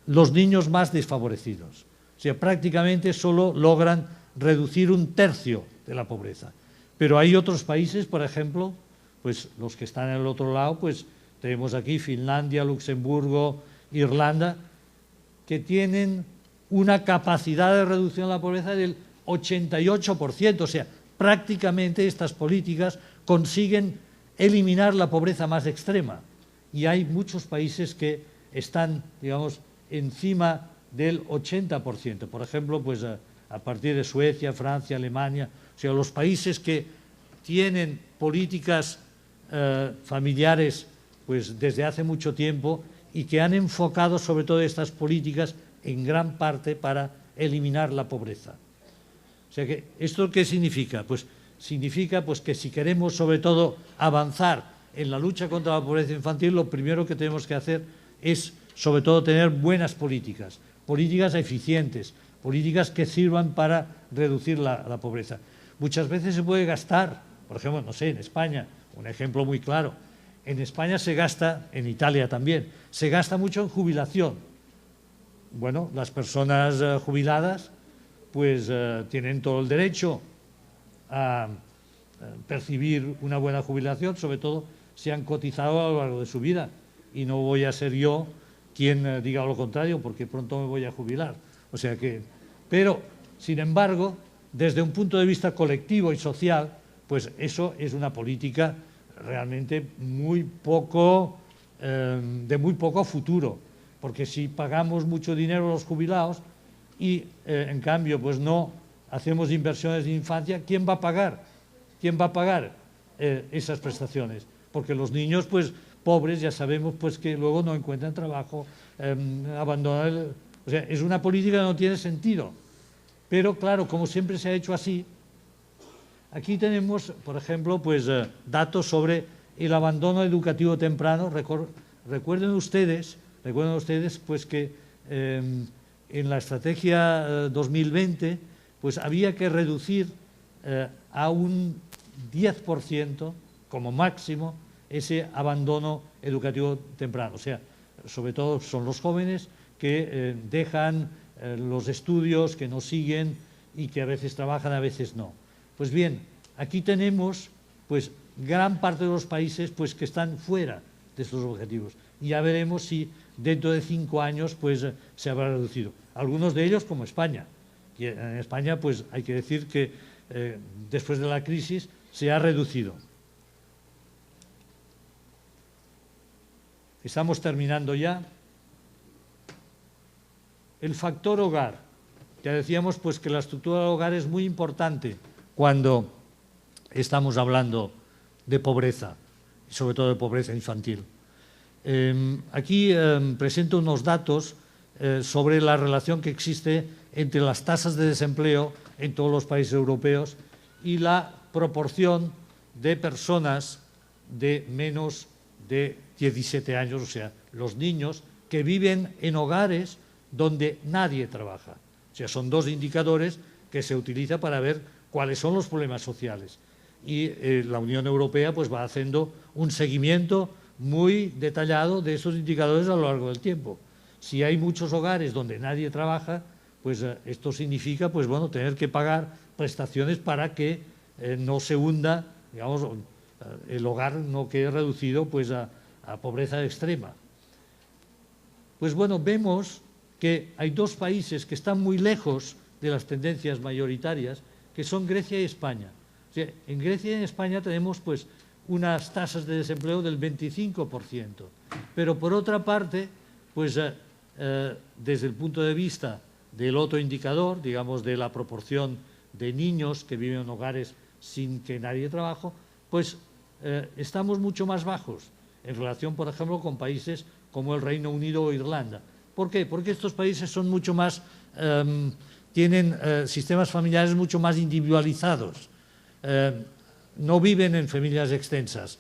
los niños más desfavorecidos. O sea, prácticamente solo logran reducir 1/3 de la pobreza. Pero hay otros países, por ejemplo, pues los que están en el otro lado, pues tenemos aquí Finlandia, Luxemburgo, Irlanda, que tienen una capacidad de reducción de la pobreza del 88%. O sea, prácticamente estas políticas consiguen eliminar la pobreza más extrema. Y hay muchos países que están, digamos, encima del 80%. Por ejemplo, pues a partir de Suecia, Francia, Alemania. O sea, los países que tienen políticas familiares pues desde hace mucho tiempo y que han enfocado sobre todo estas políticas en gran parte para eliminar la pobreza. O sea que, ¿esto qué significa? Pues significa pues, que si queremos sobre todo avanzar en la lucha contra la pobreza infantil, lo primero que tenemos que hacer es sobre todo tener buenas políticas, políticas eficientes, políticas que sirvan para reducir la pobreza. Muchas veces se puede gastar, por ejemplo, no sé, en España, un ejemplo muy claro, en España se gasta, en Italia también, se gasta mucho en jubilación. Bueno, las personas jubiladas pues tienen todo el derecho a percibir una buena jubilación, sobre todo si han cotizado a lo largo de su vida. Y no voy a ser yo quien diga lo contrario, porque pronto me voy a jubilar. O sea que, pero, sin embargo, desde un punto de vista colectivo y social, pues eso es una política realmente de muy poco futuro, porque si pagamos mucho dinero a los jubilados y en cambio pues no hacemos inversiones de infancia, ¿quién va a pagar? ¿Quién va a pagar esas prestaciones? Porque los niños pues pobres ya sabemos pues que luego no encuentran trabajo, abandonan o sea, es una política que no tiene sentido. Pero claro, como siempre se ha hecho así, aquí tenemos, por ejemplo, pues datos sobre el abandono educativo temprano. Recuerden ustedes pues que en la estrategia 2020 pues había que reducir a un 10% como máximo ese abandono educativo temprano. O sea, sobre todo son los jóvenes que dejan los estudios, que no siguen y que a veces trabajan, a veces no. Pues bien, aquí tenemos pues gran parte de los países pues que están fuera de estos objetivos y ya veremos si dentro de 5 años pues se habrá reducido. Algunos de ellos como España. Y en España pues hay que decir que después de la crisis se ha reducido. Estamos terminando ya. El factor hogar. Ya decíamos pues que la estructura del hogar es muy importante cuando estamos hablando de pobreza, sobre todo de pobreza infantil. Aquí presento unos datos sobre la relación que existe entre las tasas de desempleo en todos los países europeos y la proporción de personas de menos de 17 años, o sea, los niños que viven en hogares donde nadie trabaja. O sea, son dos indicadores que se utilizan para ver cuáles son los problemas sociales. Y la Unión Europea pues va haciendo un seguimiento muy detallado de esos indicadores a lo largo del tiempo. Si hay muchos hogares donde nadie trabaja, pues esto significa pues bueno, tener que pagar prestaciones para que no se hunda, digamos, el hogar no quede reducido pues a pobreza extrema. Pues bueno, vemos que hay dos países que están muy lejos de las tendencias mayoritarias, que son Grecia y España. O sea, en Grecia y en España tenemos pues unas tasas de desempleo del 25%, pero por otra parte, pues desde el punto de vista del otro indicador, digamos de la proporción de niños que viven en hogares sin que nadie trabaje, pues estamos mucho más bajos en relación, por ejemplo, con países como el Reino Unido o Irlanda. ¿Por qué? Porque estos países son mucho más, tienen sistemas familiares mucho más individualizados. No viven en familias extensas.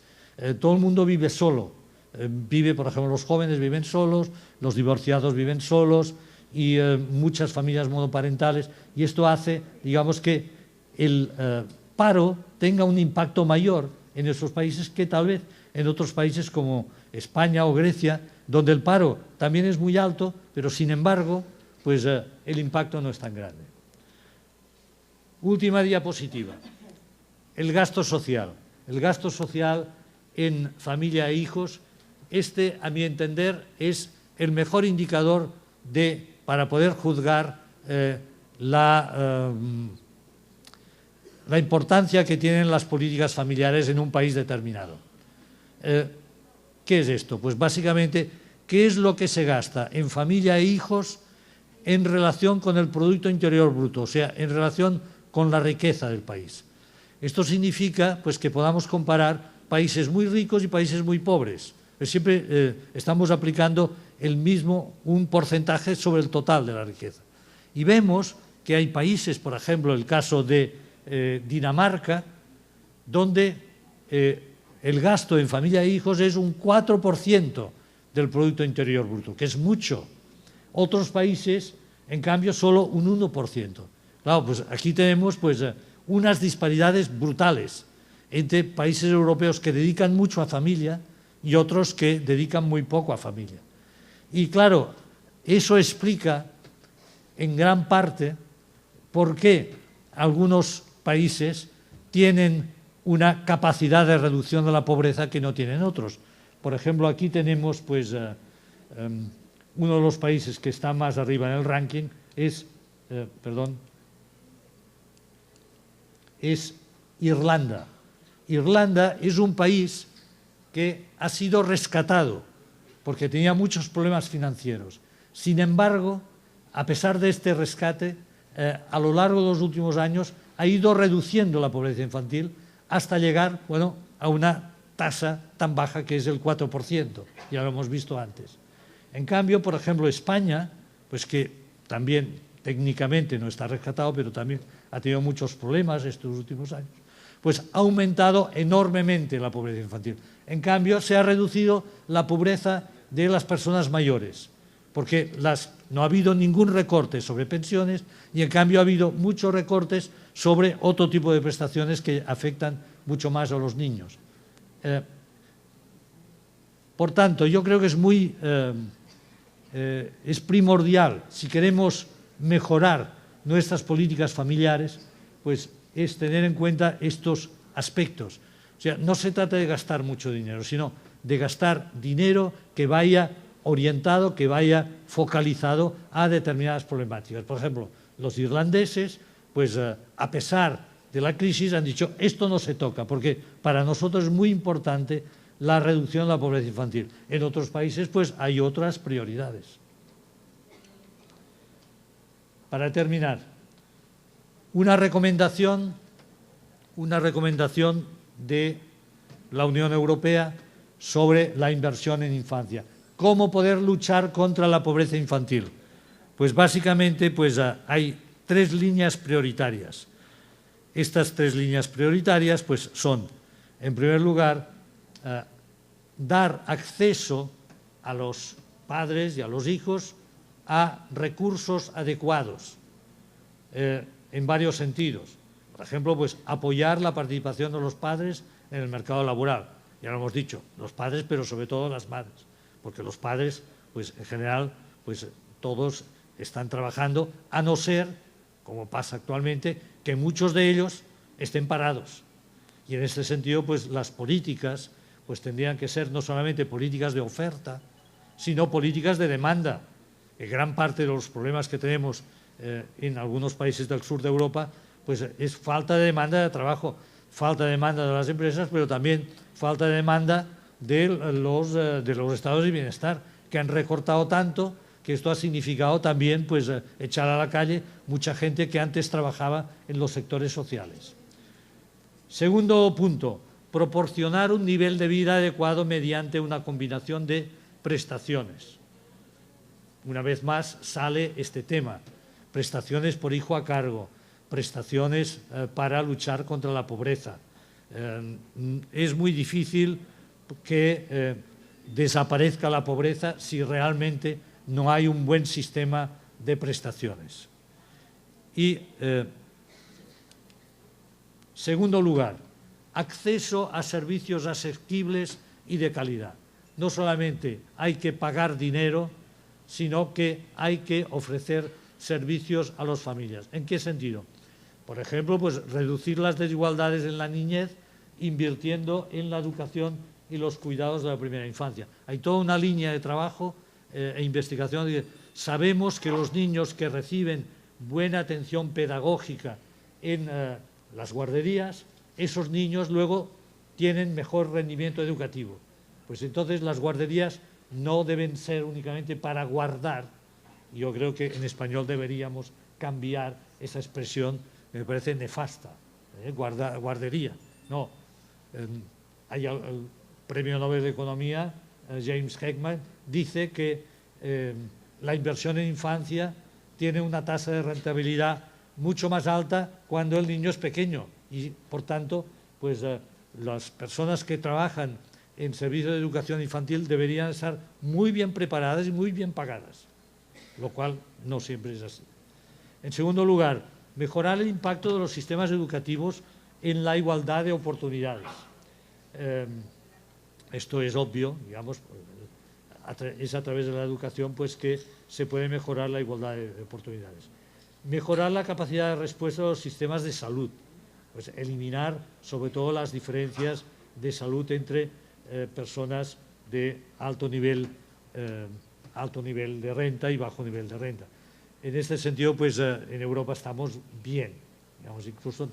Todo el mundo vive solo. Por ejemplo, los jóvenes viven solos, los divorciados viven solos y muchas familias monoparentales. Y esto hace, digamos, que el paro tenga un impacto mayor en esos países que tal vez en otros países como España o Grecia, donde el paro también es muy alto, pero sin embargo, pues el impacto no es tan grande. Última diapositiva. El gasto social. El gasto social en familia e hijos, a mi entender, es el mejor indicador para poder juzgar la importancia que tienen las políticas familiares en un país determinado. ¿Qué es esto? Pues básicamente, ¿qué es lo que se gasta en familia e hijos en relación con el Producto Interior Bruto? O sea, en relación con la riqueza del país. Esto significa pues, que podamos comparar países muy ricos y países muy pobres. Siempre estamos aplicando un porcentaje sobre el total de la riqueza. Y vemos que hay países, por ejemplo, el caso de Dinamarca, donde el gasto en familia e hijos es un 4% del Producto Interior Bruto, que es mucho. Otros países, en cambio, solo un 1%. Claro, pues aquí tenemos pues, unas disparidades brutales entre países europeos que dedican mucho a familia y otros que dedican muy poco a familia. Y claro, eso explica en gran parte por qué algunos países tienen una capacidad de reducción de la pobreza que no tienen otros. Por ejemplo, aquí tenemos pues, uno de los países que está más arriba en el ranking es Irlanda. Irlanda es un país que ha sido rescatado porque tenía muchos problemas financieros. Sin embargo, a pesar de este rescate, a lo largo de los últimos años ha ido reduciendo la pobreza infantil hasta llegar, bueno, a una tasa tan baja que es el 4%, ya lo hemos visto antes. En cambio, por ejemplo, España, pues que también técnicamente no está rescatado, pero también ha tenido muchos problemas estos últimos años, pues ha aumentado enormemente la pobreza infantil. En cambio, se ha reducido la pobreza de las personas mayores, porque no ha habido ningún recorte sobre pensiones y, en cambio, ha habido muchos recortes sobre otro tipo de prestaciones que afectan mucho más a los niños. Por tanto, yo creo que es primordial, si queremos mejorar nuestras políticas familiares, pues es tener en cuenta estos aspectos. O sea, no se trata de gastar mucho dinero, sino de gastar dinero que vaya orientado, que vaya focalizado a determinadas problemáticas. Por ejemplo, los irlandeses, pues a pesar de la crisis, han dicho esto no se toca, porque para nosotros es muy importante la reducción de la pobreza infantil. En otros países, pues hay otras prioridades. Para terminar, una recomendación de la Unión Europea sobre la inversión en infancia. ¿Cómo poder luchar contra la pobreza infantil? Pues básicamente hay 3 líneas prioritarias. Estas 3 líneas prioritarias pues son, en primer lugar, dar acceso a los padres y a los hijos a recursos adecuados en varios sentidos. Por ejemplo, pues apoyar la participación de los padres en el mercado laboral. Ya lo hemos dicho, los padres, pero sobre todo las madres, porque los padres, pues en general, pues todos están trabajando, a no ser, como pasa actualmente, que muchos de ellos estén parados. Y en este sentido, pues las políticas pues tendrían que ser no solamente políticas de oferta, sino políticas de demanda. Gran parte de los problemas que tenemos en algunos países del sur de Europa pues es falta de demanda de trabajo, falta de demanda de las empresas, pero también falta de demanda de los estados de bienestar, que han recortado tanto que esto ha significado también pues echar a la calle mucha gente que antes trabajaba en los sectores sociales. Segundo punto, proporcionar un nivel de vida adecuado mediante una combinación de prestaciones. Una vez más sale este tema, prestaciones por hijo a cargo, prestaciones para luchar contra la pobreza. Es muy difícil que desaparezca la pobreza si realmente no hay un buen sistema de prestaciones. Y, segundo lugar, acceso a servicios asequibles y de calidad. No solamente hay que pagar dinero, sino que hay que ofrecer servicios a las familias. ¿En qué sentido? Por ejemplo, pues reducir las desigualdades en la niñez invirtiendo en la educación y los cuidados de la primera infancia. Hay toda una línea de trabajo e investigación. Sabemos que los niños que reciben buena atención pedagógica en las guarderías, esos niños luego tienen mejor rendimiento educativo. Pues entonces las guarderías no deben ser únicamente para guardar. Yo creo que en español deberíamos cambiar esa expresión que me parece nefasta, guardería. No, hay el Premio Nobel de Economía, James Heckman, dice que la inversión en infancia tiene una tasa de rentabilidad mucho más alta cuando el niño es pequeño y, por tanto, pues las personas que trabajan en servicios de educación infantil deberían estar muy bien preparadas y muy bien pagadas, lo cual no siempre es así. En segundo lugar, mejorar el impacto de los sistemas educativos en la igualdad de oportunidades. Esto es obvio, digamos, es a través de la educación pues que se puede mejorar la igualdad de oportunidades. Mejorar la capacidad de respuesta de los sistemas de salud, pues eliminar sobre todo las diferencias de salud entre personas de alto nivel alto nivel de renta y bajo nivel de renta. En este sentido, pues en Europa estamos bien, digamos, incluso en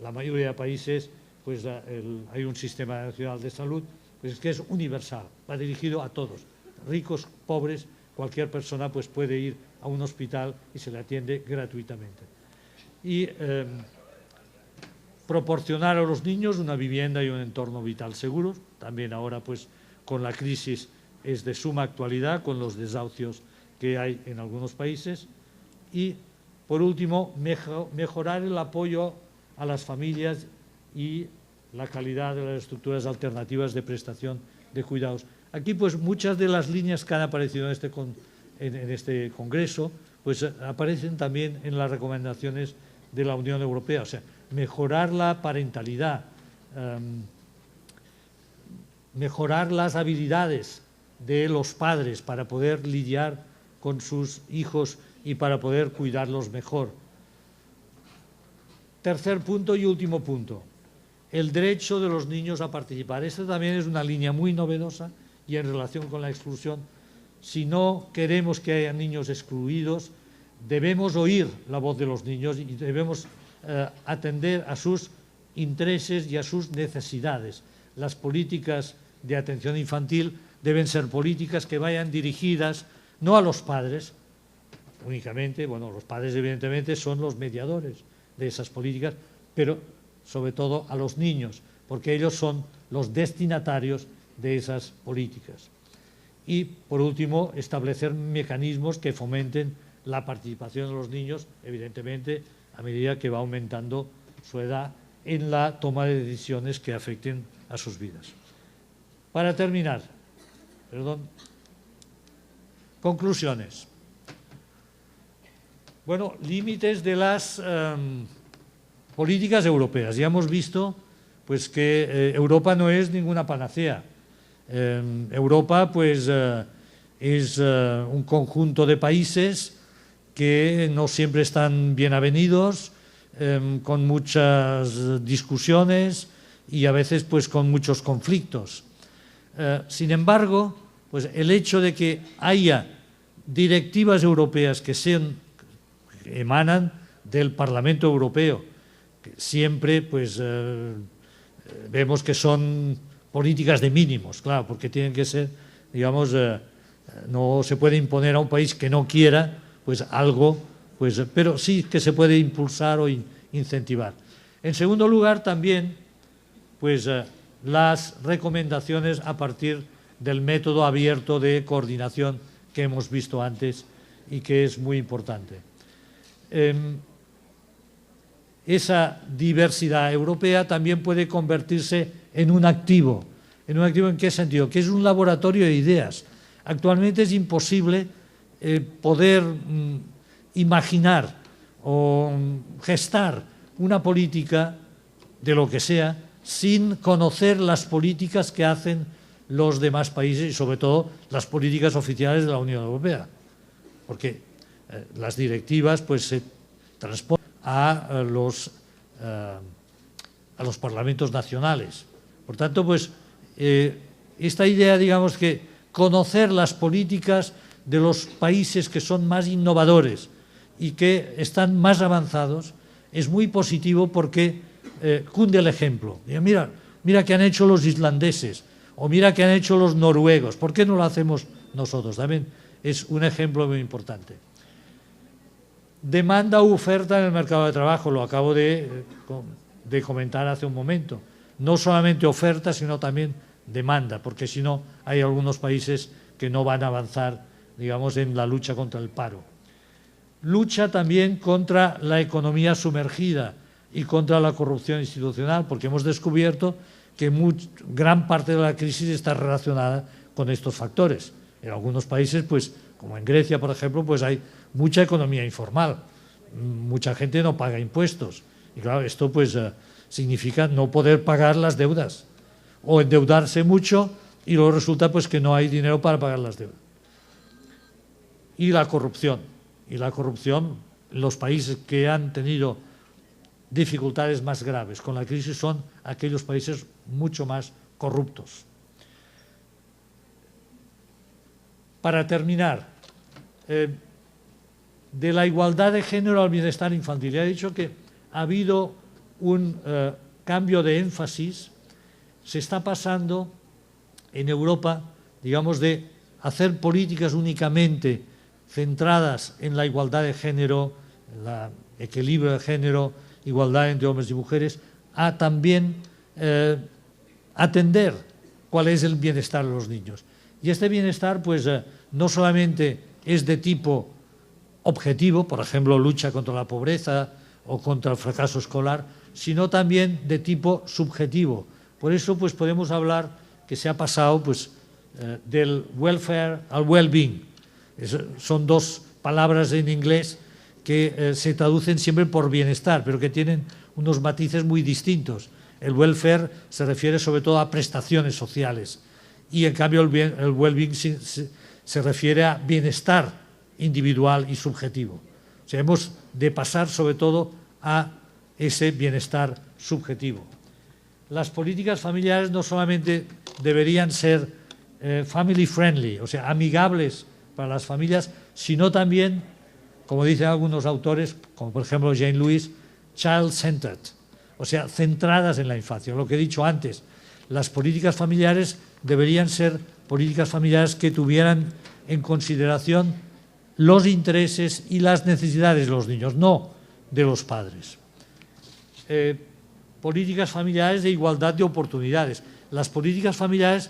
la mayoría de países, pues hay un sistema nacional de salud pues, que es universal, va dirigido a todos, ricos, pobres, cualquier persona pues, puede ir a un hospital y se le atiende gratuitamente. Y proporcionar a los niños una vivienda y un entorno vital seguro, también ahora pues con la crisis es de suma actualidad, con los desahucios que hay en algunos países. Y, por último, mejorar el apoyo a las familias y la calidad de las estructuras alternativas de prestación de cuidados. Aquí, pues, muchas de las líneas que han aparecido en este Congreso, pues, aparecen también en las recomendaciones de la Unión Europea. O sea, mejorar la parentalidad, mejorar las habilidades de los padres para poder lidiar con sus hijos y para poder cuidarlos mejor. Tercer punto y último punto, el derecho de los niños a participar. Esta también es una línea muy novedosa y en relación con la exclusión. Si no queremos que haya niños excluidos, debemos oír la voz de los niños y debemos atender a sus intereses y a sus necesidades. Las políticas de atención infantil deben ser políticas que vayan dirigidas no a los padres únicamente, bueno, los padres evidentemente son los mediadores de esas políticas, pero sobre todo a los niños, porque ellos son los destinatarios de esas políticas. Y, por último, establecer mecanismos que fomenten la participación de los niños, evidentemente, a medida que va aumentando su edad en la toma de decisiones que afecten a sus vidas. Para terminar, conclusiones. Bueno, límites de las políticas europeas. Ya hemos visto pues, que Europa no es ninguna panacea. Europa pues, es un conjunto de países que no siempre están bien avenidos, con muchas discusiones y a veces pues, con muchos conflictos. Sin embargo, pues, el hecho de que haya directivas europeas que emanan del Parlamento Europeo, que siempre pues, vemos que son políticas de mínimos, claro, porque tienen que ser, digamos, no se puede imponer a un país que no quiera pues algo, pues, pero sí que se puede impulsar o incentivar. En segundo lugar, también pues, las recomendaciones a partir del método abierto de coordinación que hemos visto antes y que es muy importante. Esa diversidad europea también puede convertirse en un activo. ¿En un activo en qué sentido? Que es un laboratorio de ideas. Actualmente es imposible poder imaginar o gestar una política de lo que sea sin conocer las políticas que hacen los demás países y sobre todo las políticas oficiales de la Unión Europea. Porque las directivas pues, se transponen a los parlamentos nacionales. Por tanto, pues, esta idea, digamos que conocer las políticas de los países que son más innovadores y que están más avanzados es muy positivo porque cunde el ejemplo. Mira qué han hecho los islandeses o mira qué han hecho los noruegos. ¿Por qué no lo hacemos nosotros? También es un ejemplo muy importante. Demanda u oferta en el mercado de trabajo, lo acabo de comentar hace un momento. No solamente oferta, sino también demanda, porque si no hay algunos países que no van a avanzar, digamos, en la lucha contra el paro. Lucha también contra la economía sumergida y contra la corrupción institucional, porque hemos descubierto que gran parte de la crisis está relacionada con estos factores. En algunos países, pues, como en Grecia, por ejemplo, pues hay mucha economía informal, mucha gente no paga impuestos. Y claro, esto pues significa no poder pagar las deudas o endeudarse mucho y luego resulta pues que no hay dinero para pagar las deudas. Y la corrupción. Los países que han tenido dificultades más graves con la crisis son aquellos países mucho más corruptos. Para terminar, de la igualdad de género al bienestar infantil. Ya he dicho que ha habido un cambio de énfasis, se está pasando en Europa, digamos, de hacer políticas únicamente centradas en la igualdad de género, en el equilibrio de género, igualdad entre hombres y mujeres, a también atender cuál es el bienestar de los niños. Y este bienestar, pues, no solamente es de tipo objetivo, por ejemplo, lucha contra la pobreza o contra el fracaso escolar, sino también de tipo subjetivo. Por eso, pues, podemos hablar que se ha pasado, pues, del welfare al well-being. Son dos palabras en inglés que se traducen siempre por bienestar, pero que tienen unos matices muy distintos. El welfare se refiere sobre todo a prestaciones sociales y, en cambio, el well-being se refiere a bienestar individual y subjetivo. O sea, hemos de pasar sobre todo a ese bienestar subjetivo. Las políticas familiares no solamente deberían ser family friendly, o sea, amigables para las familias, sino también, como dicen algunos autores, como por ejemplo Jane Lewis, child-centered, o sea, centradas en la infancia. Lo que he dicho antes, las políticas familiares deberían ser políticas familiares que tuvieran en consideración los intereses y las necesidades de los niños, no de los padres. Políticas familiares de igualdad de oportunidades. Las políticas familiares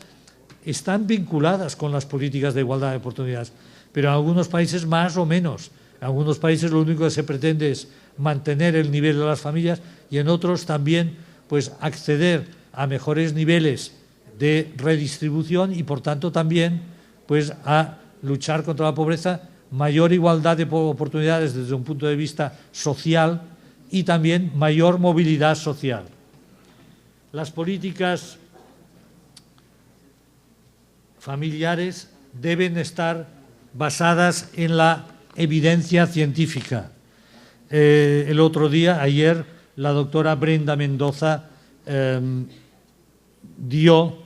están vinculadas con las políticas de igualdad de oportunidades, pero en algunos países más o menos. En algunos países lo único que se pretende es mantener el nivel de las familias y en otros también, pues, acceder a mejores niveles de redistribución y, por tanto, también, pues, a luchar contra la pobreza, mayor igualdad de oportunidades desde un punto de vista social y también mayor movilidad social. Las políticas familiares deben estar basadas en la evidencia científica. El otro día, ayer, la doctora Brenda Mendoza dio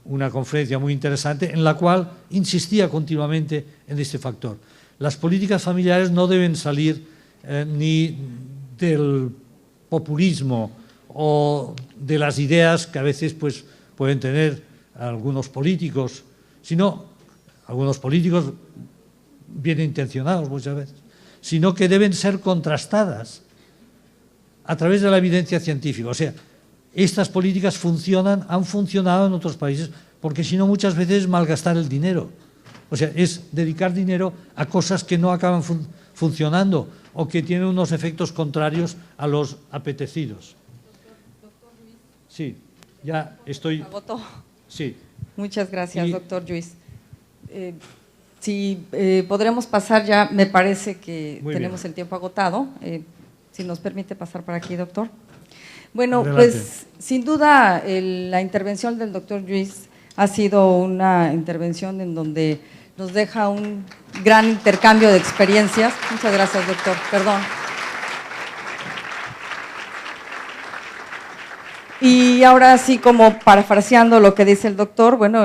una conferencia muy interesante en la cual insistía continuamente en este factor. Las políticas familiares no deben salir ni del populismo o de las ideas que a veces, pues, pueden tener algunos políticos, sino algunos políticos bien intencionados muchas veces, sino que deben ser contrastadas a través de la evidencia científica. O sea, estas políticas han funcionado en otros países, porque si no muchas veces es malgastar el dinero. O sea, es dedicar dinero a cosas que no acaban funcionando o que tienen unos efectos contrarios a los apetecidos. Sí, ya estoy... Agotó. Sí. Muchas gracias, doctor Lluís. Si podremos pasar ya, me parece que tenemos el tiempo agotado. Si nos permite pasar para aquí, doctor. Bueno, adelante. pues sin duda la intervención del doctor Lluís ha sido una intervención en donde nos deja un gran intercambio de experiencias. Muchas gracias, doctor. Perdón. Y ahora sí, como parafraseando lo que dice el doctor, bueno,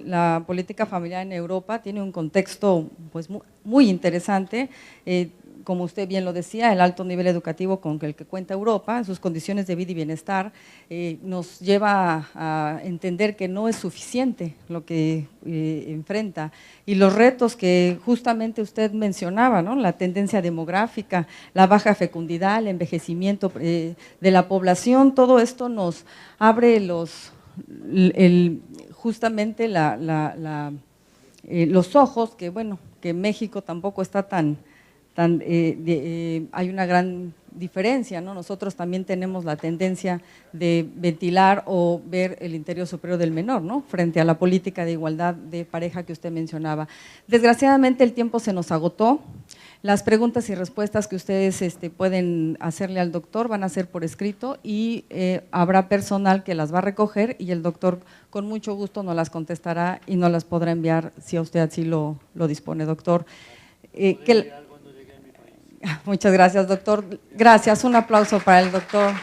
la política familiar en Europa tiene un contexto, pues, muy interesante. Como usted bien lo decía, el alto nivel educativo con el que cuenta Europa, sus condiciones de vida y bienestar, nos lleva a entender que no es suficiente lo que enfrenta. Y los retos que justamente usted mencionaba, ¿no? La tendencia demográfica, la baja fecundidad, el envejecimiento de la población, todo esto nos abre justamente los ojos, que bueno, que México tampoco está hay una gran diferencia, ¿no? Nosotros también tenemos la tendencia de ventilar o ver el interés superior del menor, ¿no? Frente a la política de igualdad de pareja que usted mencionaba. Desgraciadamente el tiempo se nos agotó. Las preguntas y respuestas que ustedes pueden hacerle al doctor van a ser por escrito y habrá personal que las va a recoger y el doctor con mucho gusto nos las contestará y nos las podrá enviar si a usted así lo dispone, doctor. Muchas gracias, doctor. Gracias, un aplauso para el doctor.